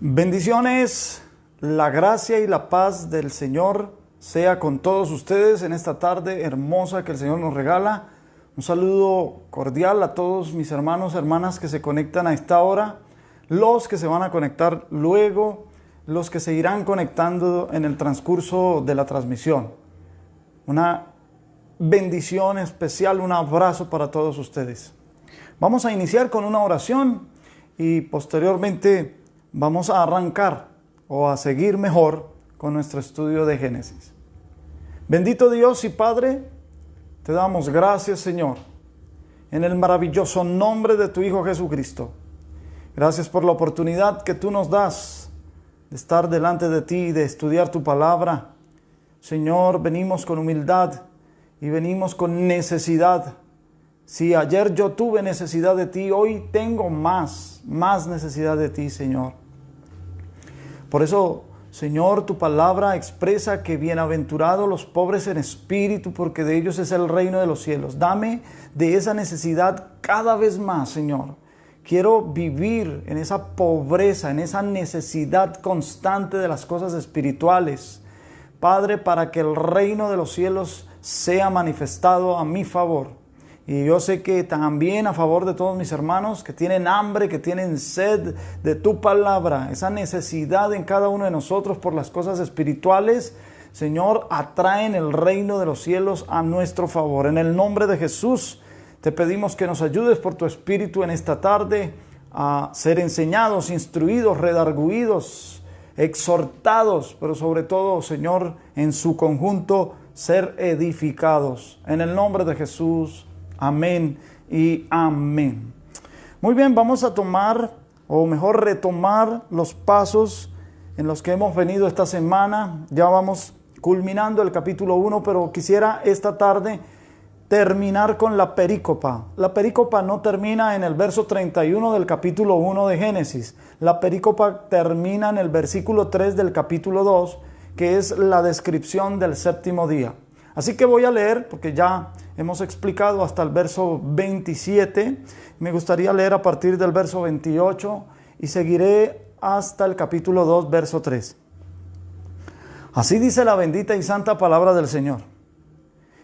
Bendiciones, la gracia y la paz del Señor sea con todos ustedes en esta tarde hermosa que el Señor nos regala. Un saludo cordial a todos mis hermanos, hermanas que se conectan a esta hora, los que se van a conectar luego, los que se irán conectando en el transcurso de la transmisión. Una bendición especial, un abrazo para todos ustedes. Vamos a iniciar con una oración y posteriormente vamos a arrancar o a seguir mejor con nuestro estudio de Génesis. Bendito Dios y Padre, te damos gracias, Señor, en el maravilloso nombre de tu Hijo Jesucristo. Gracias por la oportunidad que tú nos das de estar delante de ti y de estudiar tu palabra. Señor, venimos con humildad y venimos con necesidad. Si ayer yo tuve necesidad de ti, hoy tengo más necesidad de ti, Señor. Por eso, Señor, tu palabra expresa que bienaventurados los pobres en espíritu, porque de ellos es el reino de los cielos. Dame de esa necesidad cada vez más, Señor. Quiero vivir en esa pobreza, en esa necesidad constante de las cosas espirituales, Padre, para que el reino de los cielos sea manifestado a mi favor. Y yo sé que también a favor de todos mis hermanos que tienen hambre, que tienen sed de tu palabra, esa necesidad en cada uno de nosotros por las cosas espirituales, Señor, atraen el reino de los cielos a nuestro favor. En el nombre de Jesús te pedimos que nos ayudes por tu Espíritu en esta tarde a ser enseñados, instruidos, redarguidos, exhortados, pero sobre todo, Señor, en su conjunto, ser edificados. En el nombre de Jesús, amén y amén. Muy bien, vamos a tomar, o mejor retomar los pasos en los que hemos venido esta semana. Ya vamos culminando el capítulo 1, pero quisiera esta tarde terminar con la perícopa. La perícopa no termina en el verso 31 del capítulo 1 de Génesis. La perícopa termina en el versículo 3 del capítulo 2, que es la descripción del séptimo día. Así que voy a leer, porque ya hemos explicado hasta el verso 27. Me gustaría leer a partir del verso 28 y seguiré hasta el capítulo 2, verso 3. Así dice la bendita y santa palabra del Señor.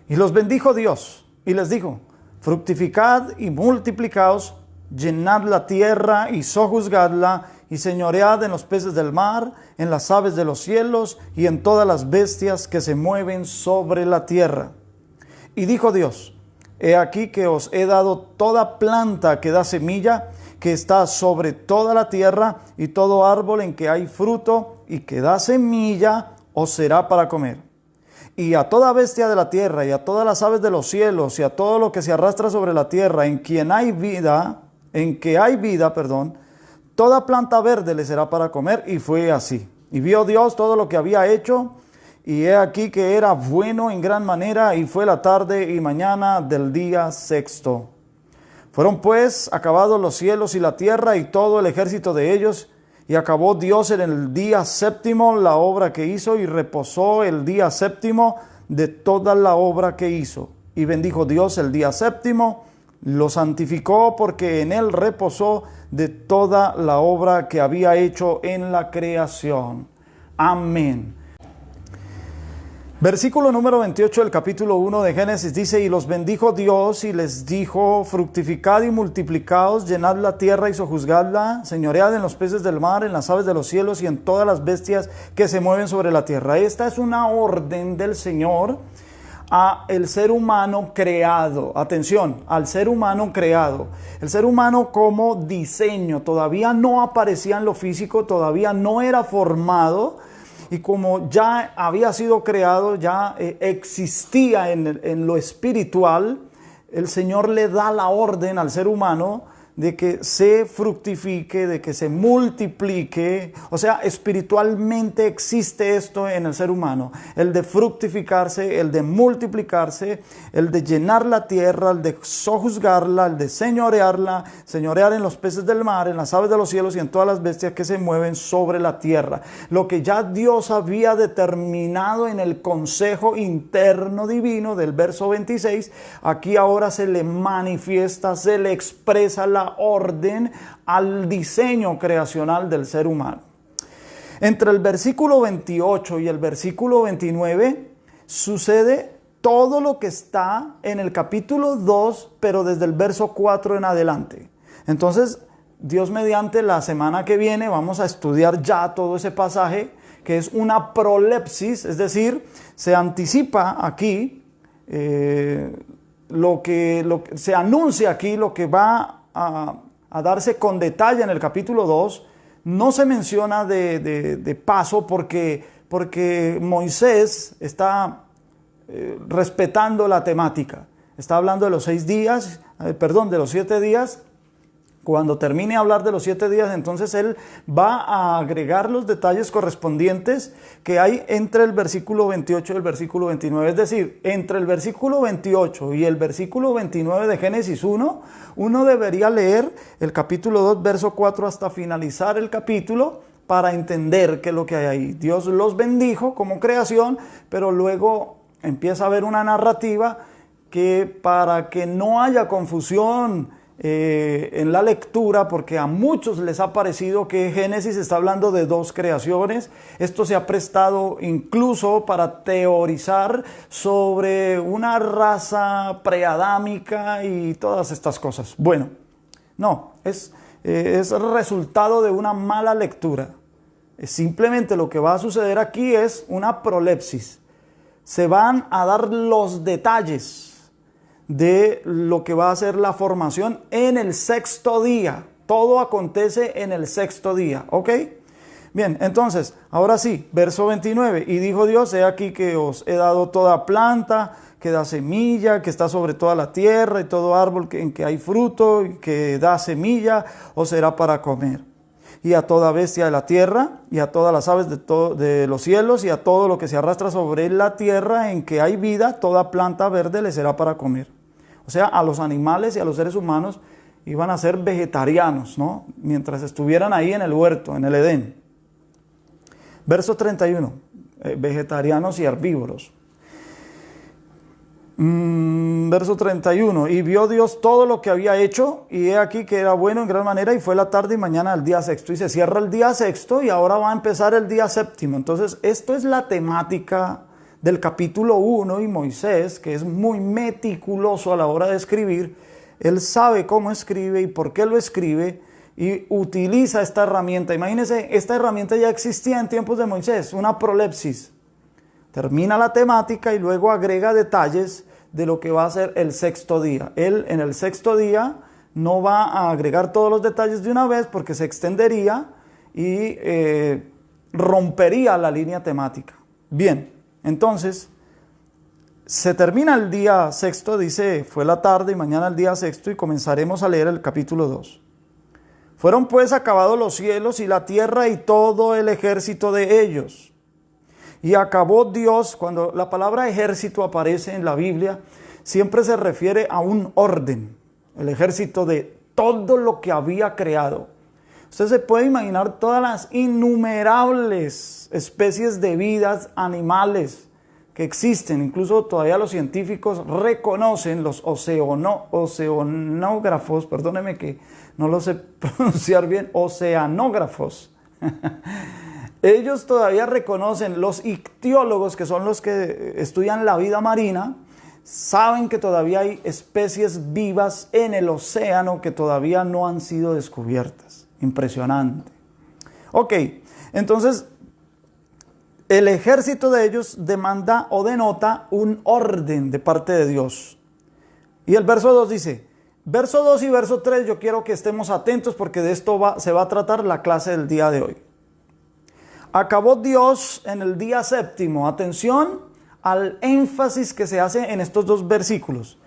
Y los bendijo Dios y les dijo: fructificad y multiplicaos, llenad la tierra y sojuzgadla, y señoread en los peces del mar, en las aves de los cielos y en todas las bestias que se mueven sobre la tierra. Y dijo Dios: he aquí que os he dado toda planta que da semilla, que está sobre toda la tierra, y todo árbol en que hay fruto y que da semilla os será para comer. Y a toda bestia de la tierra, y a todas las aves de los cielos, y a todo lo que se arrastra sobre la tierra, en que hay vida, toda planta verde le será para comer. Y fue así. Y vio Dios todo lo que había hecho, y he aquí que era bueno en gran manera, y fue la tarde y mañana del día sexto. Fueron pues acabados los cielos y la tierra y todo el ejército de ellos, y acabó Dios en el día séptimo la obra que hizo, y reposó el día séptimo de toda la obra que hizo. Y bendijo Dios el día séptimo, lo santificó, porque en él reposó de toda la obra que había hecho en la creación. Amén. Versículo número 28 del capítulo 1 de Génesis dice: y los bendijo Dios y les dijo: fructificad y multiplicaos, llenad la tierra y sojuzgadla, señoread en los peces del mar, en las aves de los cielos y en todas las bestias que se mueven sobre la tierra. Esta es una orden del Señor a el ser humano creado. Atención, al ser humano creado. El ser humano como diseño todavía no aparecía en lo físico, todavía no era formado, y como ya había sido creado, ya existía en lo espiritual, el Señor le da la orden al ser humano de que se fructifique, de que se multiplique. O sea, espiritualmente existe esto en el ser humano: el de fructificarse, el de multiplicarse, el de llenar la tierra, el de sojuzgarla, el de señorearla, señorear en los peces del mar, en las aves de los cielos y en todas las bestias que se mueven sobre la tierra. Lo que ya Dios había determinado en el consejo interno divino del verso 26, aquí ahora se le manifiesta, se le expresa la orden al diseño creacional del ser humano. Entre el versículo 28 y el versículo 29 sucede todo lo que está en el capítulo 2, pero desde el verso 4 en adelante. Entonces, Dios mediante, la semana que viene vamos a estudiar ya todo ese pasaje, que es una prolepsis, es decir, se anticipa aquí, lo que se anuncia aquí, lo que va a darse con detalle en el capítulo 2, no se menciona de paso porque Moisés está respetando la temática. Está hablando de los 6 días, de los 7 días. Cuando termine de hablar de los 7 días, entonces él va a agregar los detalles correspondientes que hay entre el versículo 28 y el versículo 29. Es decir, entre el versículo 28 y el versículo 29 de Génesis 1, uno debería leer el capítulo 2, verso 4 hasta finalizar el capítulo para entender qué es lo que hay ahí. Dios los bendijo como creación, pero luego empieza a haber una narrativa que, para que no haya confusión en la lectura, porque a muchos les ha parecido que Génesis está hablando de 2 creaciones. Esto se ha prestado incluso para teorizar sobre una raza preadámica y todas estas cosas. Bueno, no, es resultado de una mala lectura. Simplemente lo que va a suceder aquí es una prolepsis. Se van a dar los detalles de lo que va a ser la formación en el 6º día. Todo acontece en el 6º día, ¿ok? Bien, entonces, ahora sí, verso 29. Y dijo Dios: he aquí que os he dado toda planta que da semilla, que está sobre toda la tierra, y todo árbol en que hay fruto, y que da semilla, os será para comer. Y a toda bestia de la tierra, y a todas las aves de los cielos, y a todo lo que se arrastra sobre la tierra en que hay vida, toda planta verde le será para comer. O sea, a los animales y a los seres humanos iban a ser vegetarianos, ¿no? Mientras estuvieran ahí en el huerto, en el Edén. Verso 31, vegetarianos y herbívoros. Verso 31, y vio Dios todo lo que había hecho, y he aquí que era bueno en gran manera, y fue la tarde y mañana del día 6º, y se cierra el día 6º, y ahora va a empezar el día 7º. Entonces, esto es la temática del capítulo 1, y Moisés, que es muy meticuloso a la hora de escribir, él sabe cómo escribe y por qué lo escribe, y utiliza esta herramienta. Imagínense, esta herramienta ya existía en tiempos de Moisés, una prolepsis. Termina la temática y luego agrega detalles de lo que va a ser el 6º día. Él en el 6º día no va a agregar todos los detalles de una vez, porque se extendería y rompería la línea temática. Bien, entonces se termina el día 6º, dice, fue la tarde y mañana el día 6º, y comenzaremos a leer el capítulo 2. Fueron pues acabados los cielos y la tierra y todo el ejército de ellos. Y acabó Dios. Cuando la palabra ejército aparece en la Biblia, siempre se refiere a un orden, el ejército de todo lo que había creado. Usted se puede imaginar todas las innumerables especies de vidas animales que existen. Incluso todavía los científicos reconocen, los oceanógrafos, perdóneme que no lo sé pronunciar bien, oceanógrafos. Ellos todavía reconocen, los ictiólogos, que son los que estudian la vida marina, saben que todavía hay especies vivas en el océano que todavía no han sido descubiertas. Impresionante. Ok, entonces el ejército de ellos demanda o denota un orden de parte de Dios. Y el verso 2 dice, verso 2 y verso 3, yo quiero que estemos atentos porque de esto se va a tratar la clase del día de hoy. Acabó Dios en el día 7º. Atención al énfasis que se hace en estos 2 versículos.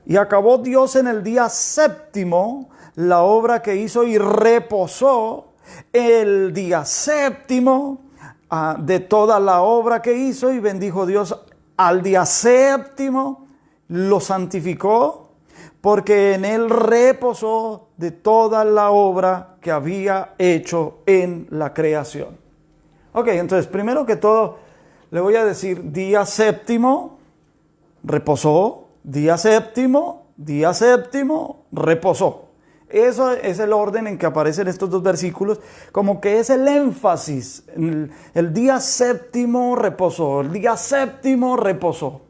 Y acabó Dios en el día 7º la obra que hizo, y reposó el día 7º de toda la obra que hizo, y bendijo Dios al día 7º, lo santificó, porque en él reposó de toda la obra que había hecho en la creación. Ok, entonces primero que todo le voy a decir día 7º, reposó, día 7º, reposó. Eso es el orden en que aparecen estos dos versículos, como que es el énfasis. El día séptimo reposó, el día séptimo reposó.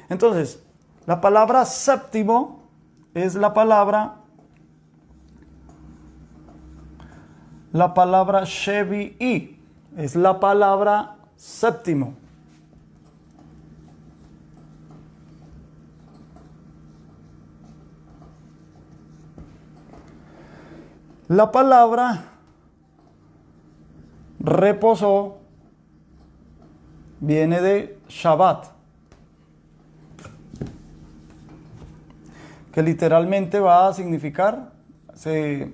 Entonces, la palabra séptimo es la palabra Shevi'i, es la palabra séptimo. La palabra reposó viene de Shabbat, que literalmente va a significar, se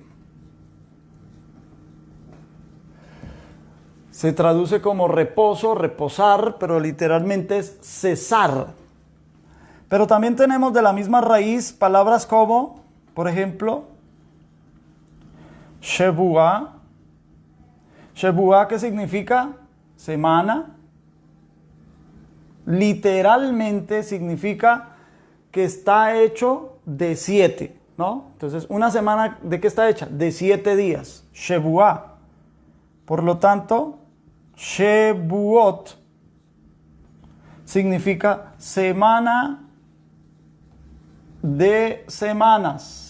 traduce como reposo, reposar, pero literalmente es cesar. Pero también tenemos de la misma raíz palabras como, por ejemplo, Shebuah. Shebuah, ¿qué significa? Semana. Literalmente significa que está hecho de 7, ¿no? Entonces, una semana, ¿de qué está hecha? De 7 días. Shebuah. Por lo tanto, Shebuot significa semana de semanas.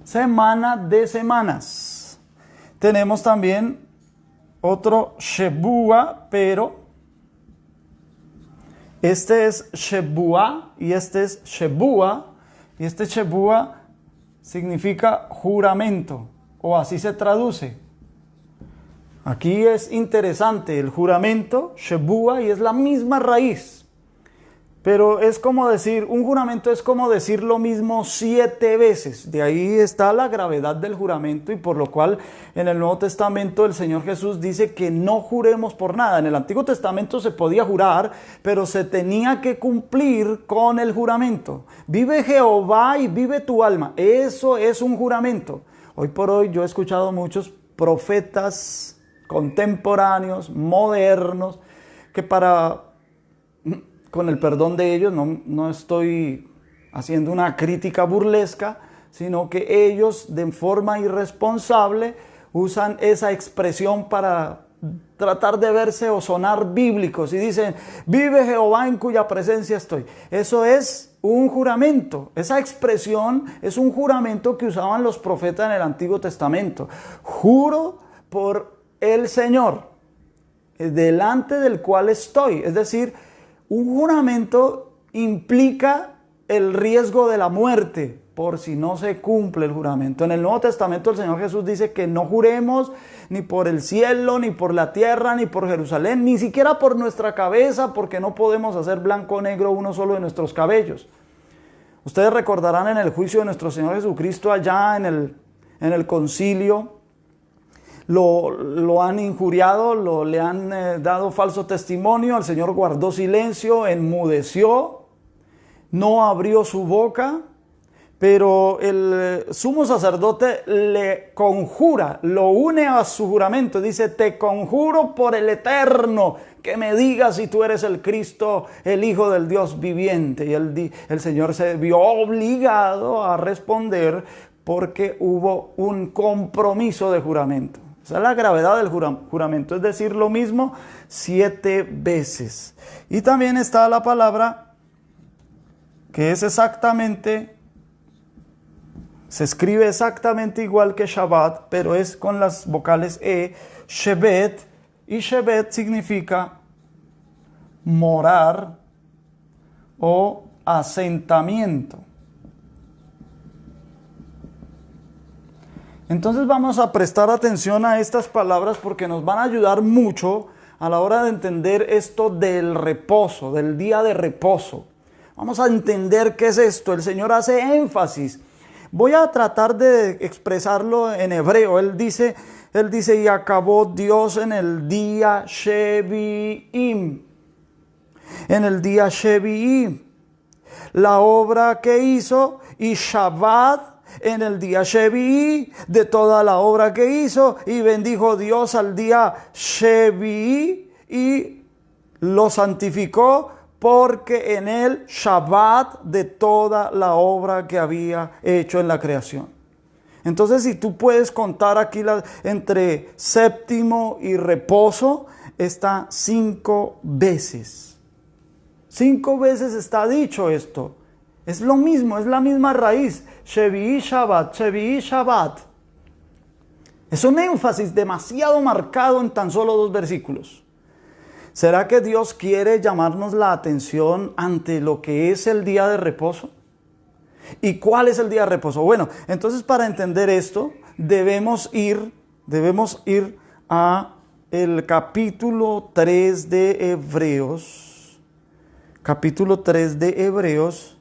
Semana de semanas. Tenemos también otro Shebuah, pero este es Shebuah y este es Shebuah. Y este Shebuah significa juramento, o así se traduce. Aquí es interesante el juramento, Shebuah, y es la misma raíz. Pero es como decir, un juramento es como decir lo mismo 7 veces. De ahí está la gravedad del juramento y por lo cual en el Nuevo Testamento el Señor Jesús dice que no juremos por nada. En el Antiguo Testamento se podía jurar, pero se tenía que cumplir con el juramento. Vive Jehová y vive tu alma. Eso es un juramento. Hoy por hoy yo he escuchado muchos profetas contemporáneos, modernos, que con el perdón de ellos, no estoy haciendo una crítica burlesca, sino que ellos de forma irresponsable usan esa expresión para tratar de verse o sonar bíblicos y dicen, vive Jehová en cuya presencia estoy. Eso es un juramento. Esa expresión es un juramento que usaban los profetas en el Antiguo Testamento. Juro por el Señor, delante del cual estoy. Es decir, un juramento implica el riesgo de la muerte por si no se cumple el juramento. En el Nuevo Testamento el Señor Jesús dice que no juremos ni por el cielo, ni por la tierra, ni por Jerusalén, ni siquiera por nuestra cabeza, porque no podemos hacer blanco o negro uno solo de nuestros cabellos. Ustedes recordarán en el juicio de nuestro Señor Jesucristo allá en el concilio, lo han injuriado, le han dado falso testimonio, el Señor guardó silencio, enmudeció, no abrió su boca, pero el sumo sacerdote le conjura, lo une a su juramento, dice, te conjuro por el Eterno, que me digas si tú eres el Cristo, el Hijo del Dios viviente. Y el Señor se vio obligado a responder porque hubo un compromiso de juramento. Esa es la gravedad del juramento, es decir, lo mismo 7 veces. Y también está la palabra que es exactamente, se escribe exactamente igual que Shabbat, pero es con las vocales E, Shebet, y Shebet significa morar o asentamiento. Entonces vamos a prestar atención a estas palabras porque nos van a ayudar mucho a la hora de entender esto del reposo, del día de reposo. Vamos a entender qué es esto. El Señor hace énfasis. Voy a tratar de expresarlo en hebreo. Él dice, y acabó Dios en el día Shevi'im. En el día Shevi'im. La obra que hizo y Shabbat en el día Shevi'i, de toda la obra que hizo, y bendijo Dios al día Shevi'i y lo santificó porque en él Shabbat de toda la obra que había hecho en la creación. Entonces, si tú puedes contar aquí entre séptimo y reposo, está 5 veces. 5 veces está dicho esto. Es lo mismo, es la misma raíz. Shevi'i Shabbat, Shevi'i Shabbat. Es un énfasis demasiado marcado en tan solo 2 versículos. ¿Será que Dios quiere llamarnos la atención ante lo que es el día de reposo? ¿Y cuál es el día de reposo? Bueno, entonces para entender esto debemos ir a el capítulo 3 de Hebreos. Capítulo 3 de Hebreos.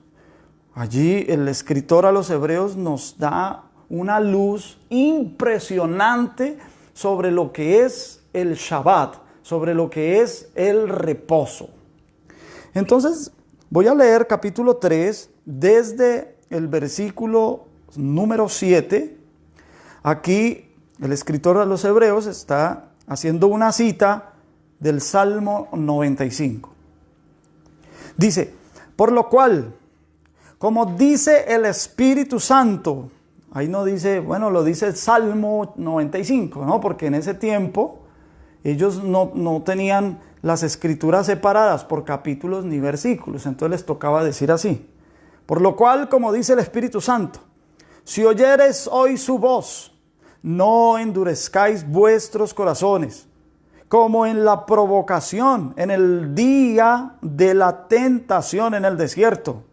Allí el escritor a los Hebreos nos da una luz impresionante sobre lo que es el Shabbat, sobre lo que es el reposo. Entonces voy a leer capítulo 3 desde el versículo número 7. Aquí el escritor a los Hebreos está haciendo una cita del Salmo 95. Dice, por lo cual, como dice el Espíritu Santo, ahí no dice, bueno, lo dice el Salmo 95, ¿no? Porque en ese tiempo ellos no tenían las escrituras separadas por capítulos ni versículos, entonces les tocaba decir así. Por lo cual, como dice el Espíritu Santo, si oyeres hoy su voz, no endurezcáis vuestros corazones, como en la provocación, en el día de la tentación en el desierto,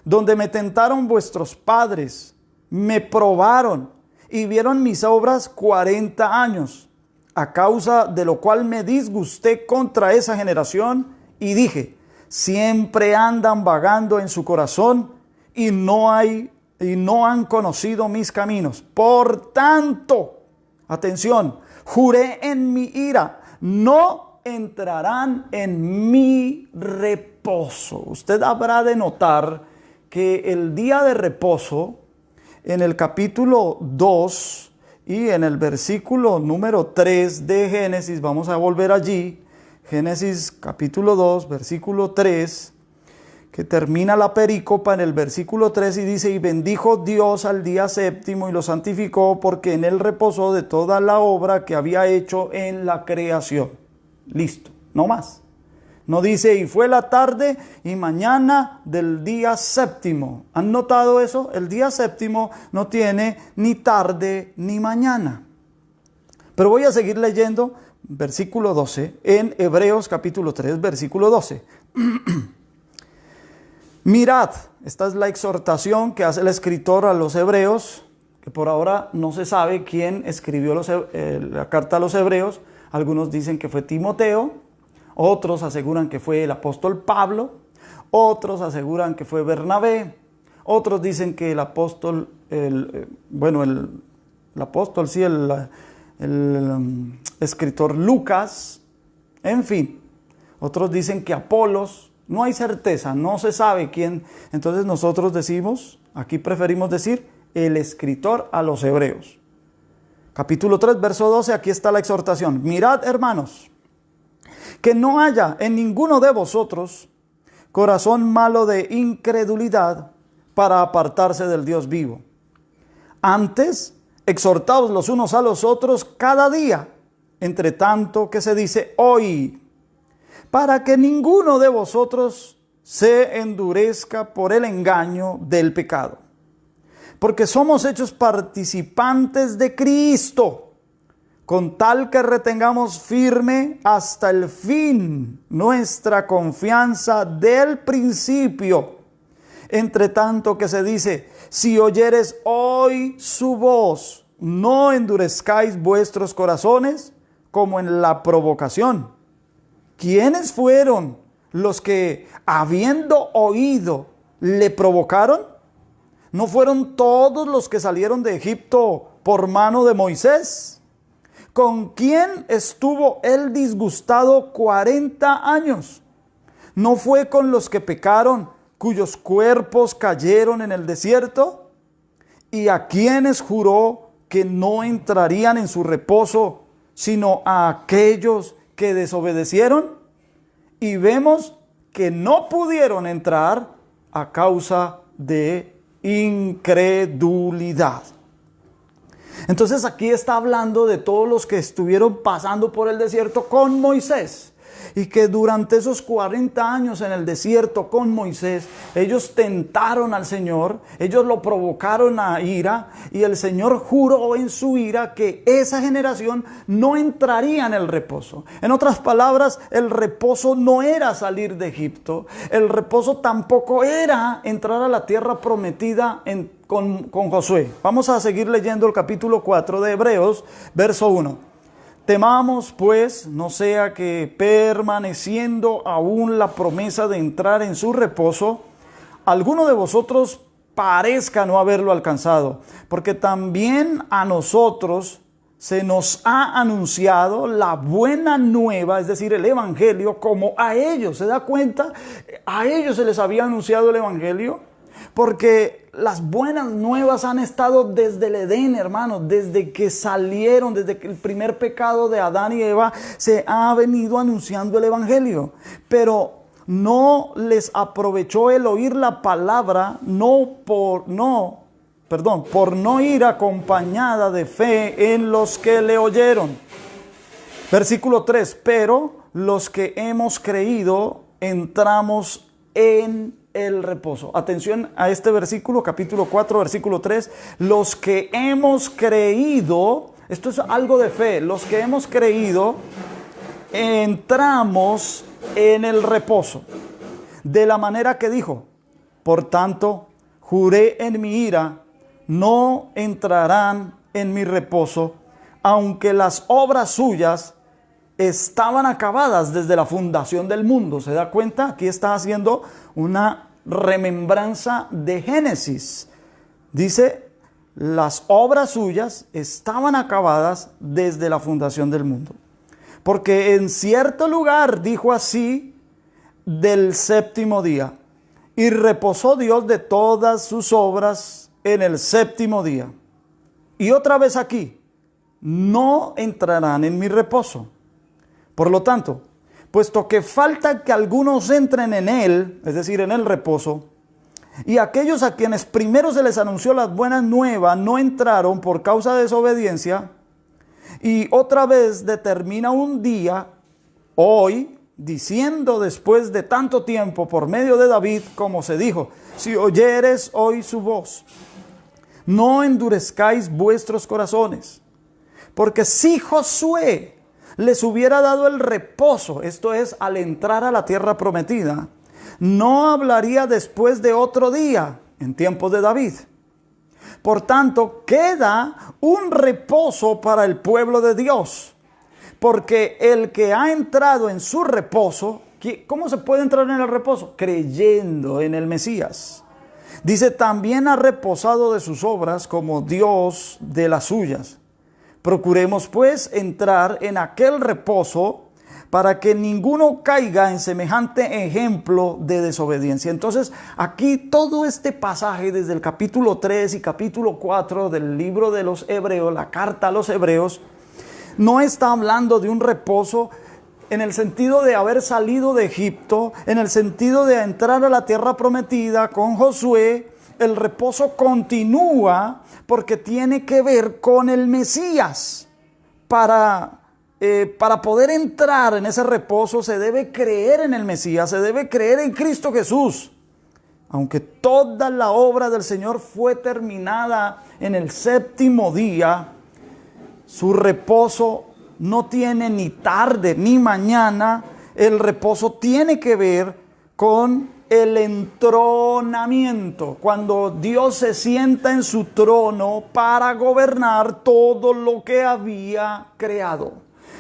donde me tentaron vuestros padres, me probaron y vieron mis obras 40 años, a causa de lo cual me disgusté contra esa generación y dije, siempre andan vagando en su corazón y no han conocido mis caminos. Por tanto, atención, juré en mi ira, no entrarán en mi reposo. Usted habrá de notar que el día de reposo, en el capítulo 2 y en el versículo número 3 de Génesis, vamos a volver allí, Génesis capítulo 2, versículo 3, que termina la perícopa en el versículo 3 y dice, y bendijo Dios al día séptimo y lo santificó porque en él reposó de toda la obra que había hecho en la creación. Listo, no más. No dice, y fue la tarde y mañana del día séptimo. ¿Han notado eso? El día séptimo no tiene ni tarde ni mañana. Pero voy a seguir leyendo versículo 12 en Hebreos capítulo 3, versículo 12. Mirad, esta es la exhortación que hace el escritor a los hebreos, que por ahora no se sabe quién escribió la carta a los hebreos. Algunos dicen que fue Timoteo, otros aseguran que fue el apóstol Pablo, otros aseguran que fue Bernabé, otros dicen que el apóstol, el escritor Lucas, en fin, otros dicen que Apolos. No hay certeza, no se sabe quién. Entonces nosotros decimos, aquí preferimos decir, el escritor a los hebreos. Capítulo 3, verso 12, aquí está la exhortación. Mirad, hermanos, que no haya en ninguno de vosotros corazón malo de incredulidad para apartarse del Dios vivo. Antes, exhortaos los unos a los otros cada día, entre tanto que se dice hoy, para que ninguno de vosotros se endurezca por el engaño del pecado. Porque somos hechos participantes de Cristo, con tal que retengamos firme hasta el fin nuestra confianza del principio. Entre tanto que se dice, si oyeres hoy su voz, no endurezcáis vuestros corazones como en la provocación. ¿Quiénes fueron los que, habiendo oído, le provocaron? ¿No fueron todos los que salieron de Egipto por mano de Moisés? ¿Con quién estuvo él disgustado 40 años? ¿No fue con los que pecaron, cuyos cuerpos cayeron en el desierto? ¿Y a quienes juró que no entrarían en su reposo, sino a aquellos que desobedecieron? Y vemos que no pudieron entrar a causa de incredulidad. Entonces aquí está hablando de todos los que estuvieron pasando por el desierto con Moisés. Y que durante esos 40 años en el desierto con Moisés, ellos tentaron al Señor, ellos lo provocaron a ira, y el Señor juró en su ira que esa generación no entraría en el reposo. En otras palabras, el reposo no era salir de Egipto, el reposo tampoco era entrar a la tierra prometida con Josué. Vamos a seguir leyendo el capítulo 4 de Hebreos, verso 1. Temamos, pues, no sea que permaneciendo aún la promesa de entrar en su reposo, alguno de vosotros parezca no haberlo alcanzado, porque también a nosotros se nos ha anunciado la buena nueva, es decir, el evangelio, como a ellos. ¿Se da cuenta? A ellos se les había anunciado el evangelio. Porque las buenas nuevas han estado desde el Edén, hermanos, desde que salieron, desde que el primer pecado de Adán y Eva, se ha venido anunciando el evangelio. Pero no les aprovechó el oír la palabra, por no ir acompañada de fe en los que le oyeron. Versículo 3, pero los que hemos creído entramos en el reposo. Atención a este versículo, capítulo 4, versículo 3. Los que hemos creído, esto es algo de fe, los que hemos creído entramos en el reposo. De la manera que dijo, por tanto, juré en mi ira, no entrarán en mi reposo, aunque las obras suyas estaban acabadas desde la fundación del mundo. ¿Se da cuenta? Aquí está haciendo una remembranza de Génesis. Dice, las obras suyas estaban acabadas desde la fundación del mundo. Porque en cierto lugar dijo así del séptimo día, y reposó Dios de todas sus obras en el séptimo día. Y otra vez aquí, no entrarán en mi reposo. Por lo tanto, puesto que falta que algunos entren en él, es decir, en el reposo, y aquellos a quienes primero se les anunció las buenas nuevas no entraron por causa de desobediencia, y otra vez determina un día, hoy, diciendo después de tanto tiempo por medio de David, como se dijo, si oyeres hoy su voz, no endurezcáis vuestros corazones, porque si Josué les hubiera dado el reposo, esto es, al entrar a la tierra prometida, no hablaría después de otro día, en tiempos de David. Por tanto, queda un reposo para el pueblo de Dios, porque el que ha entrado en su reposo, ¿cómo se puede entrar en el reposo? Creyendo en el Mesías. Dice, también ha reposado de sus obras como Dios de las suyas. Procuremos pues entrar en aquel reposo para que ninguno caiga en semejante ejemplo de desobediencia. Entonces aquí todo este pasaje desde el capítulo 3 y capítulo 4 del libro de los Hebreos, la carta a los Hebreos, no está hablando de un reposo en el sentido de haber salido de Egipto, en el sentido de entrar a la tierra prometida con Josué. El reposo continúa porque tiene que ver con el Mesías. Para poder entrar en ese reposo se debe creer en el Mesías, se debe creer en Cristo Jesús. Aunque toda la obra del Señor fue terminada en el séptimo día, su reposo no tiene ni tarde ni mañana. El reposo tiene que ver con el entronamiento, cuando Dios se sienta en su trono para gobernar todo lo que había creado.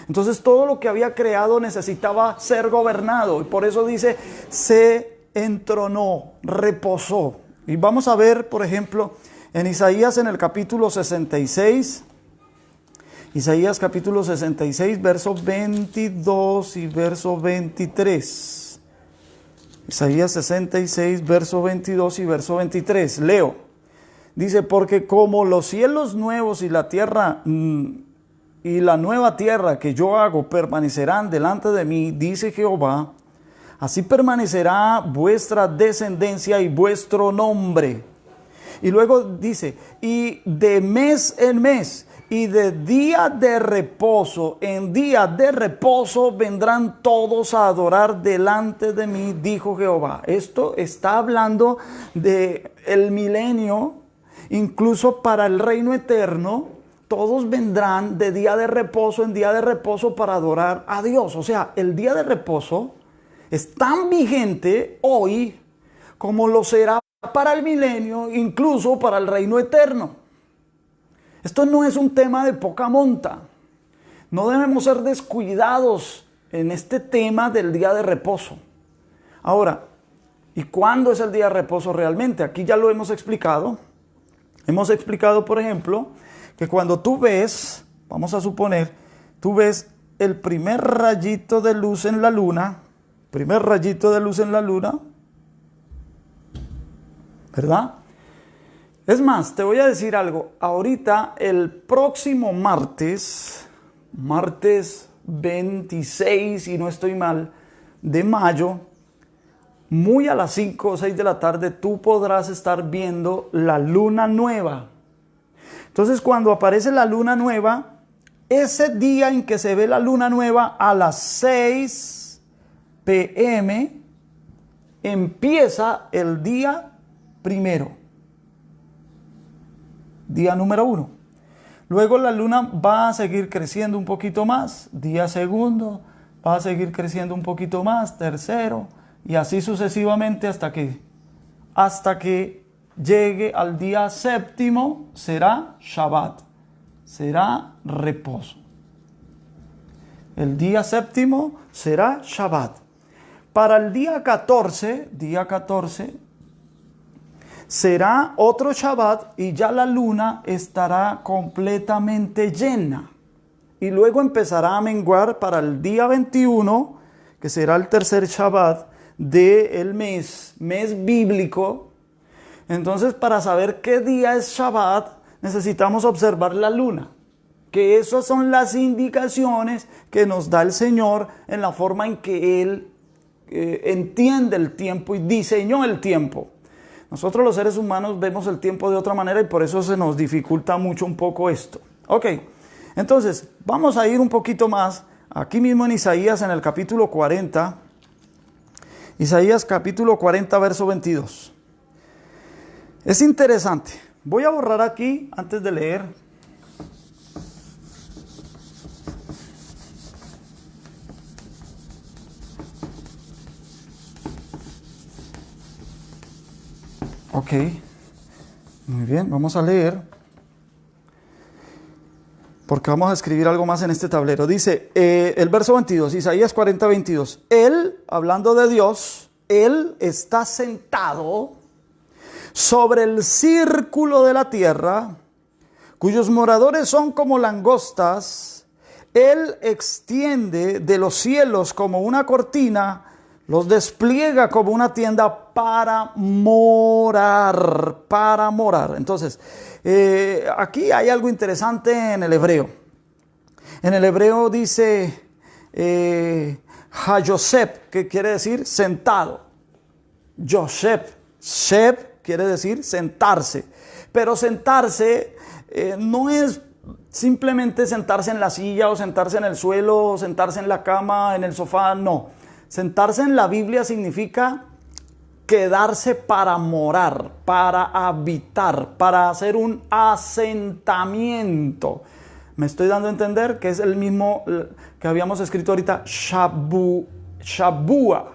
Entonces todo lo que había creado necesitaba ser gobernado, y por eso dice, se entronó, reposó. Y vamos a ver, por ejemplo, en Isaías en el capítulo 66, Isaías capítulo 66, versos 22 y verso 23. Isaías 66, verso 22 y verso 23. Leo. Dice, porque como los cielos nuevos y la tierra y la nueva tierra que yo hago permanecerán delante de mí, dice Jehová, Así permanecerá vuestra descendencia y vuestro nombre. Y luego dice, y de mes en mes, y de día de reposo en día de reposo vendrán todos a adorar delante de mí, dijo Jehová. Esto está hablando de el milenio, incluso para el reino eterno. Todos vendrán de día de reposo en día de reposo para adorar a Dios. O sea, el día de reposo es tan vigente hoy como lo será para el milenio, incluso para el reino eterno. Esto no es un tema de poca monta. No debemos ser descuidados en este tema del día de reposo. Ahora, ¿y cuándo es el día de reposo realmente? Aquí ya lo hemos explicado. Hemos explicado, por ejemplo, que cuando tú ves, vamos a suponer, tú ves el primer rayito de luz en la luna, ¿verdad? Es más, te voy a decir algo. Ahorita, el próximo martes 26, si no estoy mal, de mayo, muy a las 5 o 6 de la tarde, tú podrás estar viendo la luna nueva. Entonces, cuando aparece la luna nueva, ese día en que se ve la luna nueva, a las 6 p.m., empieza el día primero. Día número 1. Luego la luna va a seguir creciendo un poquito más. Día segundo, va a seguir creciendo un poquito más. Tercero, y así sucesivamente hasta que llegue al día séptimo, será Shabbat, será reposo. El día séptimo será Shabbat. Para el día 14, será otro Shabbat y ya la luna estará completamente llena. Y luego empezará a menguar para el día 21, que será el tercer Shabbat del mes bíblico. Entonces, para saber qué día es Shabbat, necesitamos observar la luna. Que esas son las indicaciones que nos da el Señor en la forma en que Él entiende el tiempo y diseñó el tiempo. Nosotros los seres humanos vemos el tiempo de otra manera y por eso se nos dificulta mucho un poco esto. Ok, entonces vamos a ir un poquito más aquí mismo en Isaías, en el capítulo 40. Isaías capítulo 40, verso 22. Es interesante. Voy a borrar aquí antes de leer. Ok, muy bien, vamos a leer, porque vamos a escribir algo más en este tablero. Dice el verso 22, Isaías 40, 22. Él, hablando de Dios, Él está sentado sobre el círculo de la tierra, cuyos moradores son como langostas. Él extiende de los cielos como una cortina, los despliega como una tienda para morar, Entonces, aquí hay algo interesante en el hebreo. En el hebreo dice ha-yosef, que quiere decir sentado. Yosef, sheb quiere decir sentarse. Pero sentarse no es simplemente sentarse en la silla o sentarse en el suelo o sentarse en la cama, en el sofá, no. Sentarse en la Biblia significa quedarse para morar, para habitar, para hacer un asentamiento. Me estoy dando a entender que es el mismo que habíamos escrito ahorita, Shabua.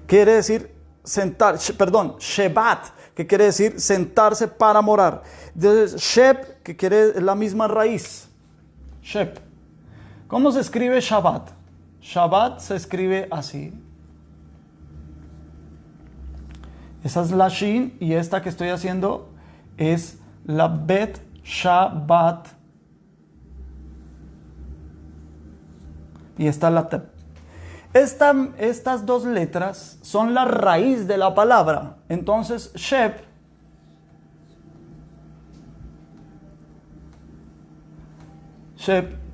Quiere decir Shebat, que quiere decir sentarse para morar. Entonces, Sheb, que es la misma raíz. Sheb. ¿Cómo se escribe Shabbat? Shabbat se escribe así. Esa es la Shin y esta que estoy haciendo es la Bet Shabbat. Y esta es la Tep. Estas dos letras son la raíz de la palabra. Entonces, Sheb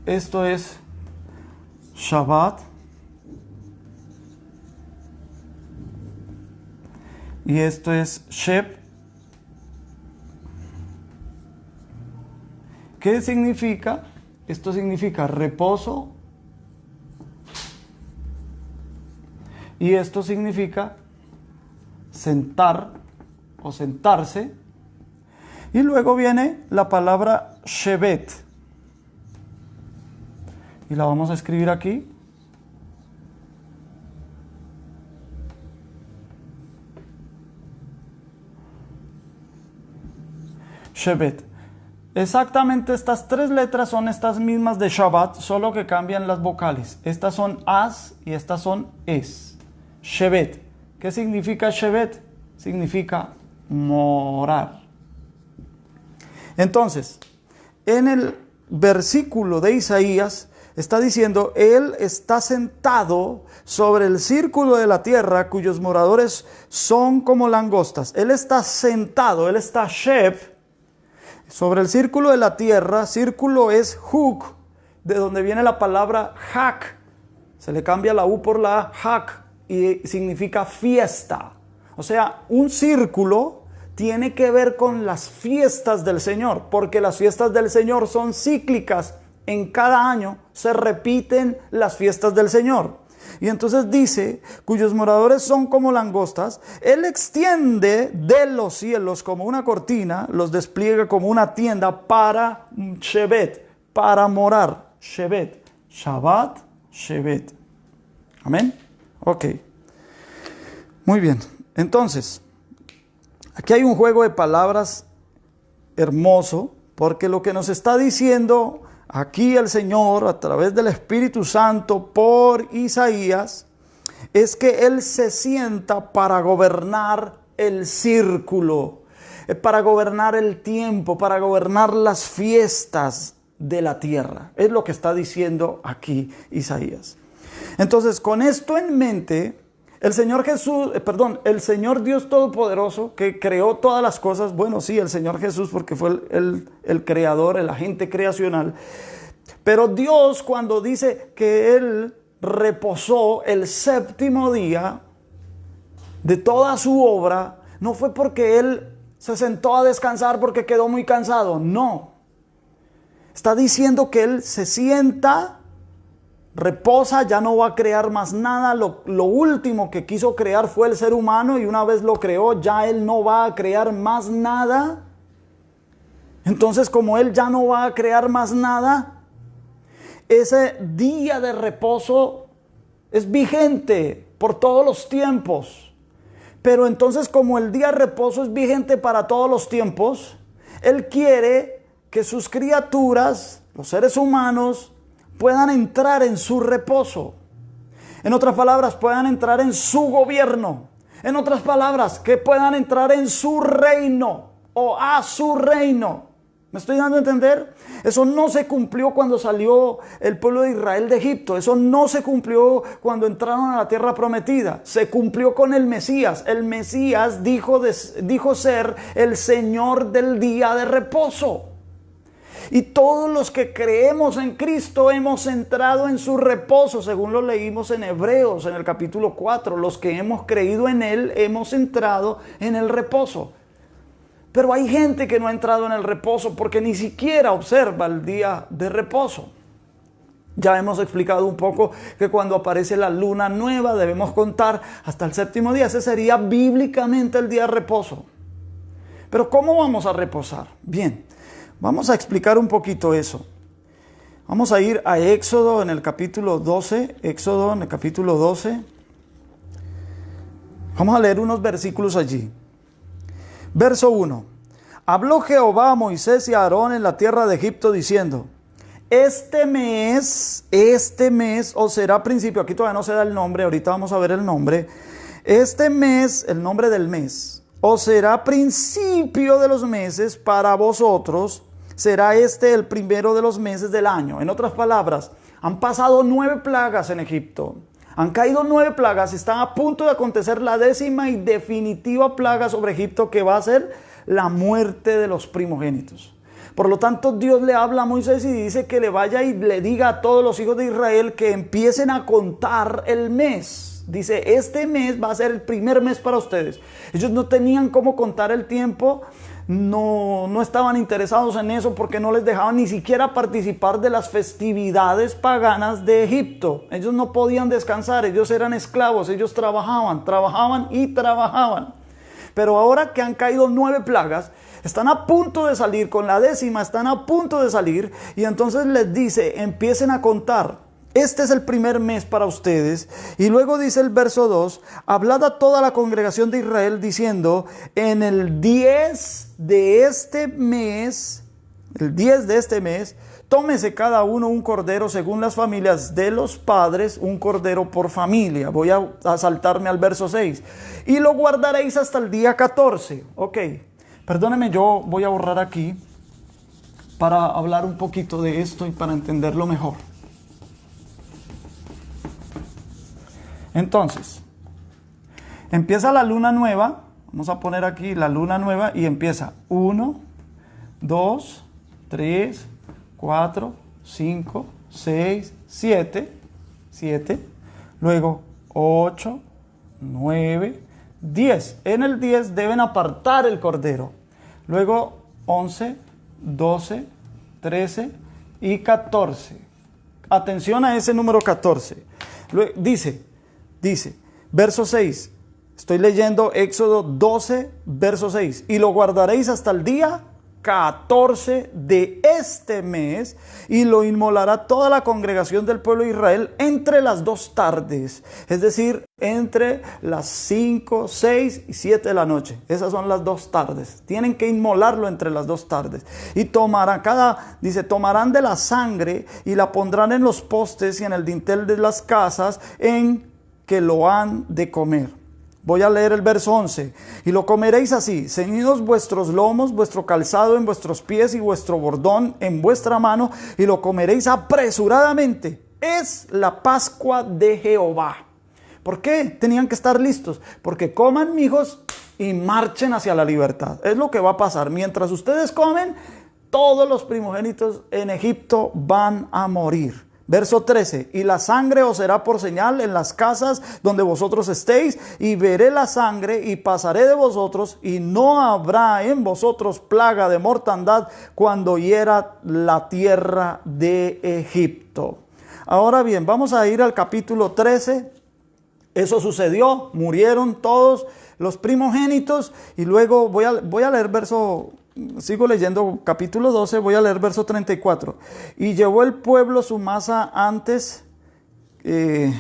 esto es Shabbat y esto es Sheb. ¿Qué significa? Esto significa reposo y esto significa sentar o sentarse. Y luego viene la palabra Shevet. Y la vamos a escribir aquí. Shevet. Exactamente estas tres letras son estas mismas de Shabbat, solo que cambian las vocales. Estas son as y estas son es. Shevet. ¿Qué significa Shevet? Significa morar. Entonces, en el versículo de Isaías está diciendo, Él está sentado sobre el círculo de la tierra, cuyos moradores son como langostas. Él está sentado, Él está Sheb, sobre el círculo de la tierra. Círculo es Huk, de donde viene la palabra Hak. Se le cambia la U por la A, Hak, y significa fiesta. O sea, un círculo tiene que ver con las fiestas del Señor, porque las fiestas del Señor son cíclicas. En cada año se repiten las fiestas del Señor. Y entonces dice, cuyos moradores son como langostas. Él extiende de los cielos como una cortina, los despliega como una tienda para Shevet, para morar. Shevet, Shabbat, Shevet. Amén. Ok. Muy bien. Entonces, aquí hay un juego de palabras hermoso, porque lo que nos está diciendo aquí el Señor a través del Espíritu Santo por Isaías es que Él se sienta para gobernar el círculo, para gobernar el tiempo, para gobernar las fiestas de la tierra. Es lo que está diciendo aquí Isaías. Entonces, con esto en mente, el Señor el Señor Dios Todopoderoso, que creó todas las cosas, bueno, sí, el Señor Jesús, porque fue el creador, el agente creacional, pero Dios, cuando dice que Él reposó el séptimo día de toda su obra, no fue porque Él se sentó a descansar porque quedó muy cansado, no. Está diciendo que Él se sienta, reposa, ya no va a crear más nada. Lo último que quiso crear fue el ser humano, y una vez lo creó, ya Él no va a crear más nada. Entonces, como Él ya no va a crear más nada, ese día de reposo es vigente por todos los tiempos. Pero entonces, como el día de reposo es vigente para todos los tiempos, Él quiere que sus criaturas, los seres humanos, puedan entrar en su reposo. En otras palabras, puedan entrar en su gobierno. En otras palabras, que puedan entrar en su reino o a su reino. ¿Me estoy dando a entender? Eso no se cumplió cuando salió el pueblo de Israel de Egipto. Eso no se cumplió cuando entraron a la tierra prometida. Se cumplió con el Mesías. El Mesías dijo ser el Señor del día de reposo. Y todos los que creemos en Cristo hemos entrado en su reposo, según lo leímos en Hebreos, en el capítulo 4. Los que hemos creído en Él hemos entrado en el reposo. Pero hay gente que no ha entrado en el reposo porque ni siquiera observa el día de reposo. Ya hemos explicado un poco que cuando aparece la luna nueva debemos contar hasta el séptimo día. Ese sería bíblicamente el día de reposo. Pero ¿cómo vamos a reposar? Bien, vamos a explicar un poquito eso. Vamos a ir a Éxodo en el capítulo 12. Éxodo en el capítulo 12. Vamos a leer unos versículos allí. Verso 1. Habló Jehová a Moisés y a Aarón en la tierra de Egipto diciendo: Este mes os será principio. Aquí todavía no se da el nombre, ahorita vamos a ver el nombre. Este mes, el nombre del mes, os será principio de los meses para vosotros. Será este el primero de los meses del año. En otras palabras, han pasado 9 plagas en Egipto. Han caído 9 plagas, están a punto de acontecer la 10ª y definitiva plaga sobre Egipto, que va a ser la muerte de los primogénitos. Por lo tanto, Dios le habla a Moisés y dice que le vaya y le diga a todos los hijos de Israel que empiecen a contar el mes. mes. Dice, este mes va a ser el primer mes para ustedes. Ellos no tenían cómo contar el tiempo, no estaban interesados en eso porque no les dejaban ni siquiera participar de las festividades paganas de Egipto. Ellos no podían descansar, ellos eran esclavos, ellos trabajaban y trabajaban. Pero ahora que han caído 9 plagas, están a punto de salir, con la 10ª están a punto de salir, y entonces les dice, empiecen a contar. Este es el primer mes para ustedes. Y luego dice el verso 2, hablad a toda la congregación de Israel diciendo, en el 10 de este mes, tómese cada uno un cordero según las familias de los padres, un cordero por familia. Voy a saltarme al verso 6. Y lo guardaréis hasta el día 14. Ok, perdónenme, yo voy a borrar aquí para hablar un poquito de esto y para entenderlo mejor. Entonces, empieza la luna nueva. Vamos a poner aquí la luna nueva y empieza 1, 2, 3, 4, 5, 6, 7. Luego 8, 9, 10. En el 10 deben apartar el cordero. Luego 11, 12, 13 y 14. Atención a ese número 14. Dice, verso 6, estoy leyendo Éxodo 12, verso 6, y lo guardaréis hasta el día 14 de este mes, y lo inmolará toda la congregación del pueblo de Israel entre las 2 tardes, es decir, entre las 5, 6 y 7 de la noche. Esas son las 2 tardes. Tienen que inmolarlo entre las 2 tardes. Y tomarán de la sangre y la pondrán en los postes y en el dintel de las casas en que lo han de comer. Voy a leer el verso 11. Y lo comeréis así, ceñidos vuestros lomos, vuestro calzado en vuestros pies y vuestro bordón en vuestra mano, y lo comeréis apresuradamente. Es la Pascua de Jehová. ¿Por qué? Tenían que estar listos. Porque coman, mijos, y marchen hacia la libertad. Es lo que va a pasar. Mientras ustedes comen, todos los primogénitos en Egipto van a morir. Verso 13, y la sangre os será por señal en las casas donde vosotros estéis, y veré la sangre y pasaré de vosotros, y no habrá en vosotros plaga de mortandad cuando hiera la tierra de Egipto. Ahora bien, vamos a ir al capítulo 13. Eso sucedió, murieron todos los primogénitos, y luego voy a leer sigo leyendo capítulo 12, voy a leer verso 34. Y llevó el pueblo su masa antes que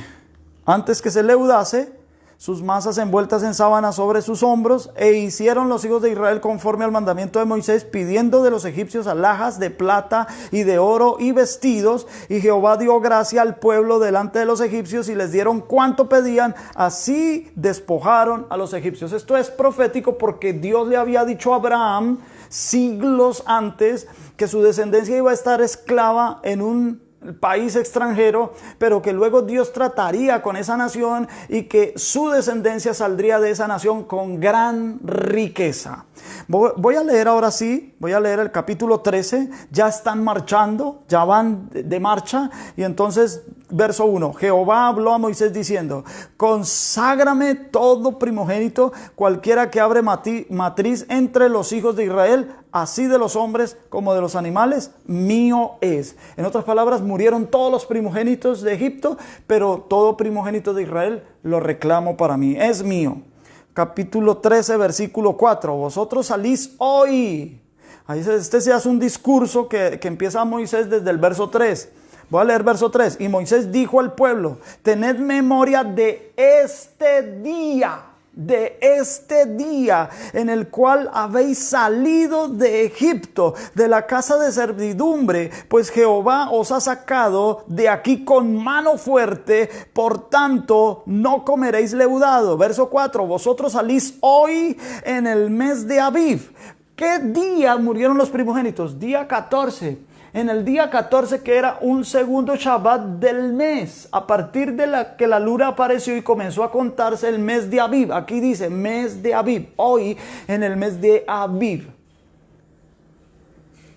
se leudase, sus masas envueltas en sábanas sobre sus hombros, e hicieron los hijos de Israel conforme al mandamiento de Moisés, pidiendo de los egipcios alhajas de plata y de oro y vestidos. Y Jehová dio gracia al pueblo delante de los egipcios, y les dieron cuanto pedían, así despojaron a los egipcios. Esto es profético porque Dios le había dicho a Abraham siglos antes que su descendencia iba a estar esclava en un país extranjero, pero que luego Dios trataría con esa nación y que su descendencia saldría de esa nación con gran riqueza. Voy a leer ahora sí, voy a leer el capítulo 13, ya están marchando, ya van de marcha, y entonces verso 1, Jehová habló a Moisés diciendo, conságrame todo primogénito, cualquiera que abre matriz entre los hijos de Israel, así de los hombres como de los animales, mío es. En otras palabras, murieron todos los primogénitos de Egipto, pero todo primogénito de Israel lo reclamo para mí, es mío. Capítulo 13, versículo 4, vosotros salís hoy. Este se hace un discurso que empieza Moisés desde el verso 3. Voy a leer verso 3. Y Moisés dijo al pueblo, tened memoria de este día en el cual habéis salido de Egipto, de la casa de servidumbre, pues Jehová os ha sacado de aquí con mano fuerte, por tanto no comeréis leudado. Verso 4, vosotros salís hoy en el mes de Abib. ¿Qué día murieron los primogénitos? Día 14. En el día 14, que era un segundo Shabbat del mes, a partir de que la luna apareció y comenzó a contarse el mes de Abib. Aquí dice mes de Abib, hoy en el mes de Abib.